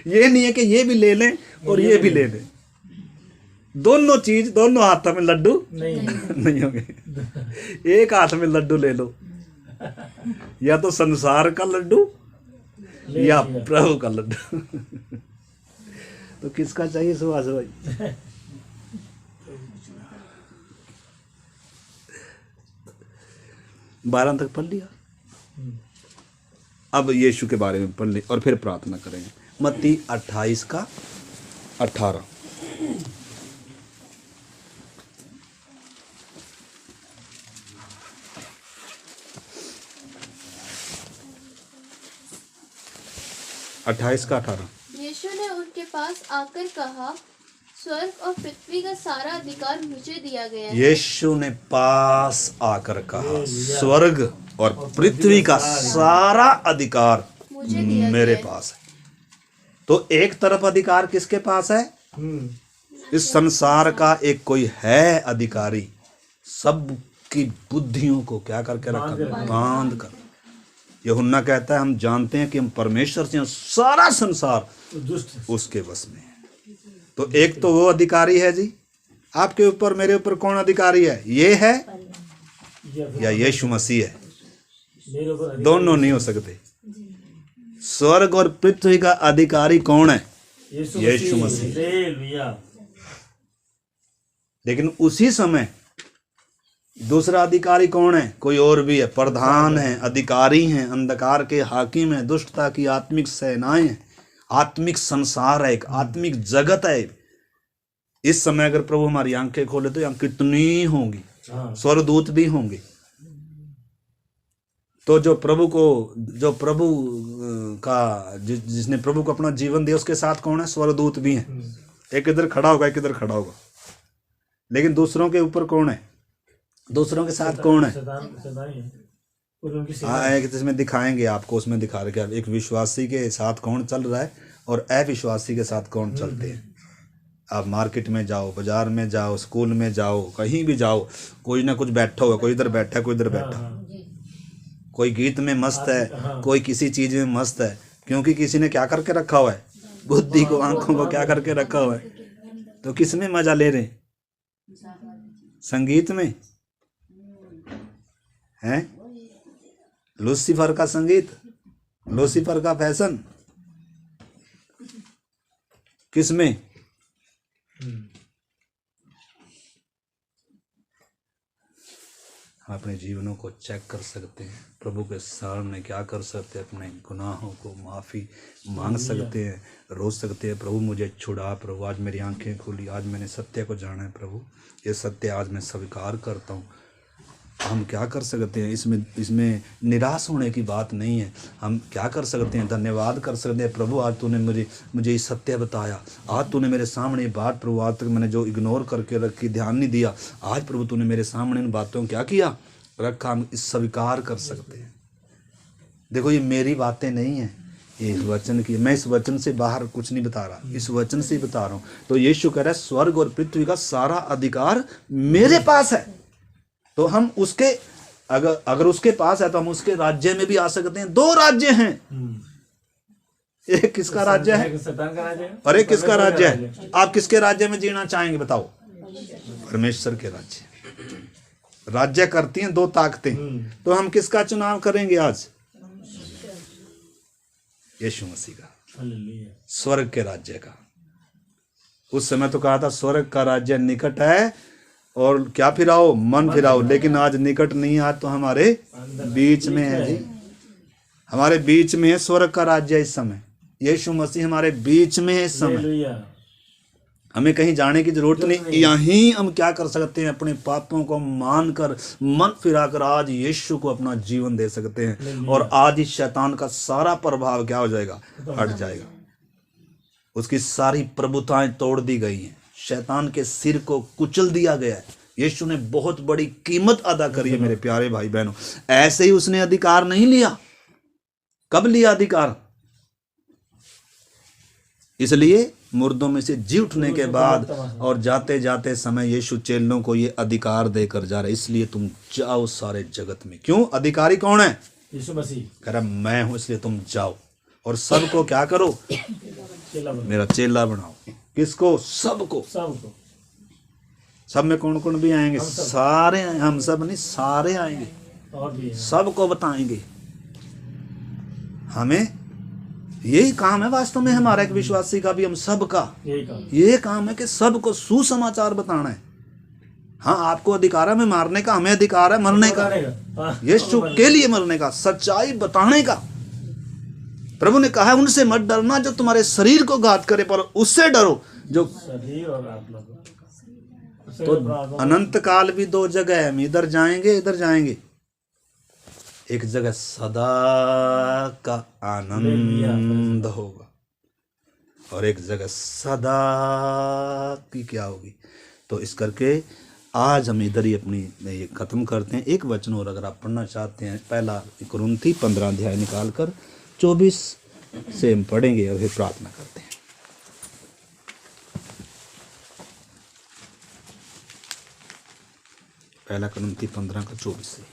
ये नहीं है कि ये भी ले लें और ये भी ले लें, दोनों चीज, दोनों हाथों में लड्डू नहीं होंगे। एक हाथ में लड्डू ले लो, या तो संसार का लड्डू या प्रभु का लड्डू। तो किसका चाहिए सुभाष भाई? बारह तक पढ़ लिया। अब यीशु के बारे में पढ़ ले और फिर प्रार्थना करेंगे। मत्ती 28 का 18। यीशु ने उनके पास आकर कहा, स्वर्ग और पृथ्वी का सारा अधिकार मुझे दिया गया है। यीशु ने पास आकर कहा, स्वर्ग और पृथ्वी का सारा अधिकार मुझे दिया मेरे गया है। पास है। तो एक तरफ अधिकार किसके पास है? इस संसार का एक कोई है अधिकारी, सबकी बुद्धियों को क्या करके रखा? बांध कर। यूहन्ना कहता है हम जानते हैं कि हम परमेश्वर से, सारा संसार दुष्ट उसके बस में है। तो एक तो वो अधिकारी है जी, आपके ऊपर मेरे ऊपर कौन अधिकारी है? ये है या यीशु मसीह है? मेरे ऊपर दोनों नहीं हो सकते। स्वर्ग और पृथ्वी का अधिकारी कौन है? यीशु मसीह। हालेलुया। लेकिन उसी समय दूसरा अधिकारी कौन है? कोई और भी है, प्रधान है, अधिकारी हैं, अंधकार के हाकिम है, दुष्टता की आत्मिक सेनाएं हैं, आत्मिक संसार है, एक आत्मिक जगत है। इस समय अगर प्रभु हमारी आंखें खोले तो यहाँ कितनी होंगी, स्वर्गदूत भी होंगे। तो जो प्रभु का जिसने प्रभु को अपना जीवन दिया उसके साथ कौन है? स्वर्गदूत भी हैं। एक इधर खड़ा होगा, एक इधर खड़ा होगा। लेकिन दूसरों के ऊपर कौन है? दूसरों के साथ कौन है? एक जिसमें दिखाएंगे आपको, उसमें दिखा रहे कि एक विश्वासी के साथ कौन चल रहा है और अविश्वासी के साथ कौन चलते हैं। आप मार्केट में जाओ, बाजार में जाओ, स्कूल में जाओ, कहीं भी जाओ, कोई ना कुछ बैठा हुआ, कोई इधर बैठा है, कोई इधर बैठा, कोई गीत में मस्त है, कोई किसी चीज में मस्त है, क्योंकि किसी ने क्या करके रखा हुआ है? बुद्धि को, आंखों को क्या करके रखा हुआ है। तो किस में मजा ले रहे हैं? संगीत में हैं? लूसीफर का संगीत, लूसीफर का फैशन, किस में? हम अपने जीवनों को चेक कर सकते हैं, प्रभु के सामने क्या कर सकते हैं, अपने गुनाहों को माफ़ी मांग सकते हैं, रो सकते हैं, प्रभु मुझे छुड़ा, प्रभु आज मेरी आंखें खुली, आज मैंने सत्य को जाना है, प्रभु ये सत्य आज मैं स्वीकार करता हूँ। हम क्या कर सकते हैं? इसमें निराश होने की बात नहीं है। हम क्या कर सकते हैं? धन्यवाद कर सकते हैं, प्रभु आज तूने मुझे ये सत्य बताया, आज तूने मेरे सामने ये बात, प्रभु आज तक मैंने जो इग्नोर करके रखी, ध्यान नहीं दिया, आज प्रभु तूने मेरे सामने इन बातों को क्या किया, रखा। हम इस स्वीकार कर सकते हैं। देखो ये मेरी बातें नहीं है, ये इस वचन की, मैं इस वचन से बाहर कुछ नहीं बता रहा, इस वचन से ही बता रहा हूँ। तो यीशु कह रहा है स्वर्ग और पृथ्वी का सारा अधिकार मेरे पास है। तो हम उसके अगर उसके पास है तो हम उसके राज्य में भी आ सकते हैं। दो राज्य हैं, एक किसका राज्य है और एक किसका राज्य है? आप किसके राज्य में जीना चाहेंगे बताओ? परमेश्वर के राज्य। राज्य करती हैं दो ताकतें, तो हम किसका चुनाव करेंगे आज? यीशु मसीह का, स्वर्ग के राज्य का। उस समय तो कहा था स्वर्ग का राज्य निकट है और क्या फिराओ? मन फिराओ। लेकिन आज निकट नहीं, आज तो हमारे बीच में है जी, हमारे बीच में है स्वर्ग का राज्य। इस समय यीशु मसीह हमारे बीच में है। इस समय हमें कहीं जाने की जरूरत नहीं, यहीं हम क्या कर सकते हैं? अपने पापों को मानकर, मन फिराकर आज यीशु को अपना जीवन दे सकते हैं। और आज इस शैतान का सारा प्रभाव क्या हो जाएगा? हट जाएगा। उसकी सारी प्रभुताएं तोड़ दी गई हैं, शैतान के सिर को कुचल दिया गया है। यीशु ने बहुत बड़ी कीमत अदा करी है मेरे प्यारे भाई बहनों। ऐसे ही उसने अधिकार नहीं लिया। कब लिया अधिकार? इसलिए मुर्दों में से जी उठने के बाद और जाते जाते समय यीशु चेलों को ये अधिकार देकर जा रहा है, इसलिए तुम जाओ सारे जगत में। क्यों? अधिकारी कौन है? यीशु मसीह कह रहा मैं हूं, इसलिए तुम जाओ और सबको क्या करो? मेरा चेला बनाओ। किसको? सबको। सब में कौन कौन भी आएंगे? सारे, हम सब नहीं, सारे आएंगे, सबको बताएंगे। हमें यही काम है वास्तव में हमारा एक विश्वासी का भी, हम सब का यही काम। ये काम है कि सबको सुसमाचार बताना है। हाँ, आपको अधिकार है में मारने का, हमें अधिकार है मरने का, यीशु के लिए मरने का, सच्चाई बताने का। प्रभु ने कहा है उनसे मत डरना जो तुम्हारे शरीर को घात करे, पर उससे डरो जो शरीर और आत्मा को। तो अनंत काल भी दो जगह है, हम इधर जाएंगे इधर जाएंगे। एक जगह सदा का आनंद होगा और एक जगह सदा की क्या होगी। तो इस करके आज हम इधर ही अपनी ये खत्म करते हैं। एक वचन और अगर आप पढ़ना चाहते हैं, पहला कुरिन्थी 15 अध्याय निकाल कर 24 से हम पढ़ेंगे और फिर प्रार्थना करते हैं। पहला कुरिन्थी 15 का 24 से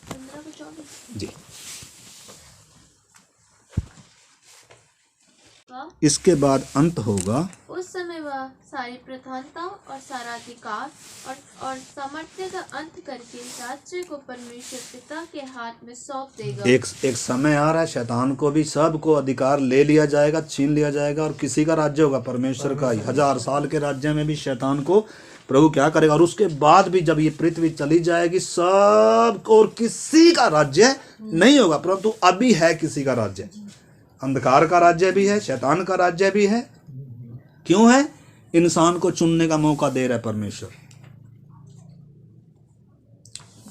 15 को 24। जी। इसके बाद अंत होगा, उस समय वह सारी प्रधानता और सारा अधिकार और सामर्थ्य का अंत करके राज्य को परमेश्वर पिता के हाथ में सौंप देगा। एक समय आ रहा है, शैतान को भी सबको अधिकार ले लिया जाएगा, छीन लिया जाएगा और किसी का राज्य होगा, परमेश्वर का ही। 1000 साल के राज्य में भी शैतान को प्रभु क्या करेगा। और उसके बाद भी जब ये पृथ्वी चली जाएगी, सब और किसी का राज्य नहीं होगा, परंतु अभी है किसी का राज्य। अंधकार का राज्य भी है, शैतान का राज्य भी है। क्यों है? इंसान को चुनने का मौका दे रहा है परमेश्वर।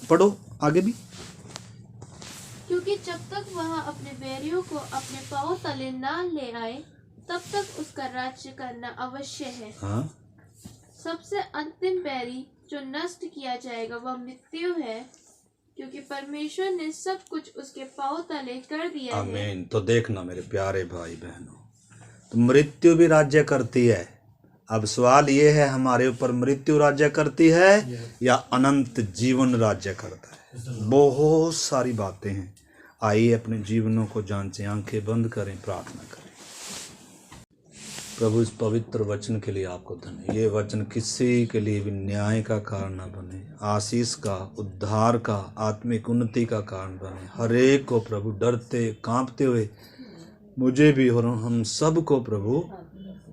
पढ़ो आगे भी। क्योंकि जब तक वह अपने बैरियों को अपने पांव तले न ले आए, तब तक उसका राज्य करना अवश्य है। हाँ? सबसे अंतिम बैरी जो नष्ट किया जाएगा वह मृत्यु है, क्योंकि परमेश्वर ने सब कुछ उसके पांव तले कर दिया है। आमीन। तो देखना मेरे प्यारे भाई बहनों, तो मृत्यु भी राज्य करती है। अब सवाल ये है, हमारे ऊपर मृत्यु राज्य करती है या अनंत जीवन राज्य करता है? बहुत सारी बातें हैं। आइए अपने जीवनों को जांचें, आंखें बंद करें, प्रार्थना करें। प्रभु इस पवित्र वचन के लिए आपको धन्यवाद। ये वचन किसी के लिए भी न्याय का कारण न बने, आशीष का, उद्धार का, आत्मिक उन्नति का कारण बने। हर एक को प्रभु डरते कांपते हुए, मुझे भी और हम सब को प्रभु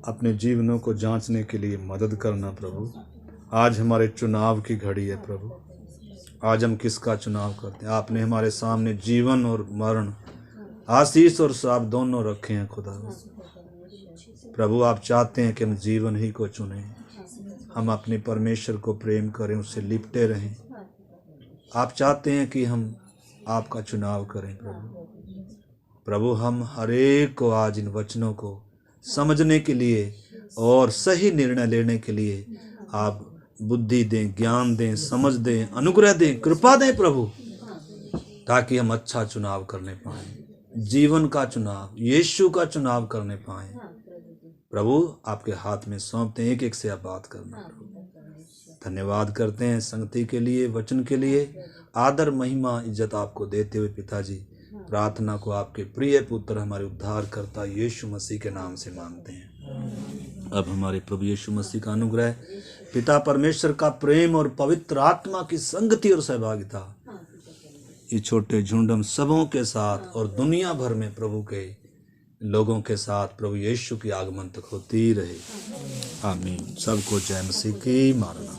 अपने जीवनों को जांचने के लिए मदद करना। प्रभु आज हमारे चुनाव की घड़ी है प्रभु। आज हम किसका चुनाव करते हैं? आपने हमारे सामने जीवन और मरण, आशीष और श्राप दोनों रखे हैं खुदा। प्रभु आप चाहते हैं कि हम जीवन ही को चुनें, हम अपने परमेश्वर को प्रेम करें, उससे लिपटे रहें। आप चाहते हैं कि हम आपका चुनाव करें प्रभु। हम हर एक को आज इन वचनों को समझने के लिए और सही निर्णय लेने के लिए आप बुद्धि दें, ज्ञान दें, समझ दें, अनुग्रह दें, कृपा दें प्रभु, ताकि हम अच्छा चुनाव करने पाएं, जीवन का चुनाव, यीशु का चुनाव करने पाएं। प्रभु आपके हाथ में सौंपते हैं, एक एक से आप बात करना प्रभु। धन्यवाद करते हैं संगति के लिए, वचन के लिए। आदर महिमा इज्जत आपको देते हुए पिताजी, प्रार्थना को आपके प्रिय पुत्र हमारे उद्धारकर्ता यीशु मसीह के नाम से मांगते हैं। अब हमारे प्रभु यीशु मसीह का अनुग्रह, पिता परमेश्वर का प्रेम और पवित्र आत्मा की संगति और सहभागिता ये छोटे झुंड हम सबों के साथ और दुनिया भर में प्रभु के लोगों के साथ प्रभु यीशु की आगमन तक होती रहे। आमीन। सबको जय मसीह की। मारना।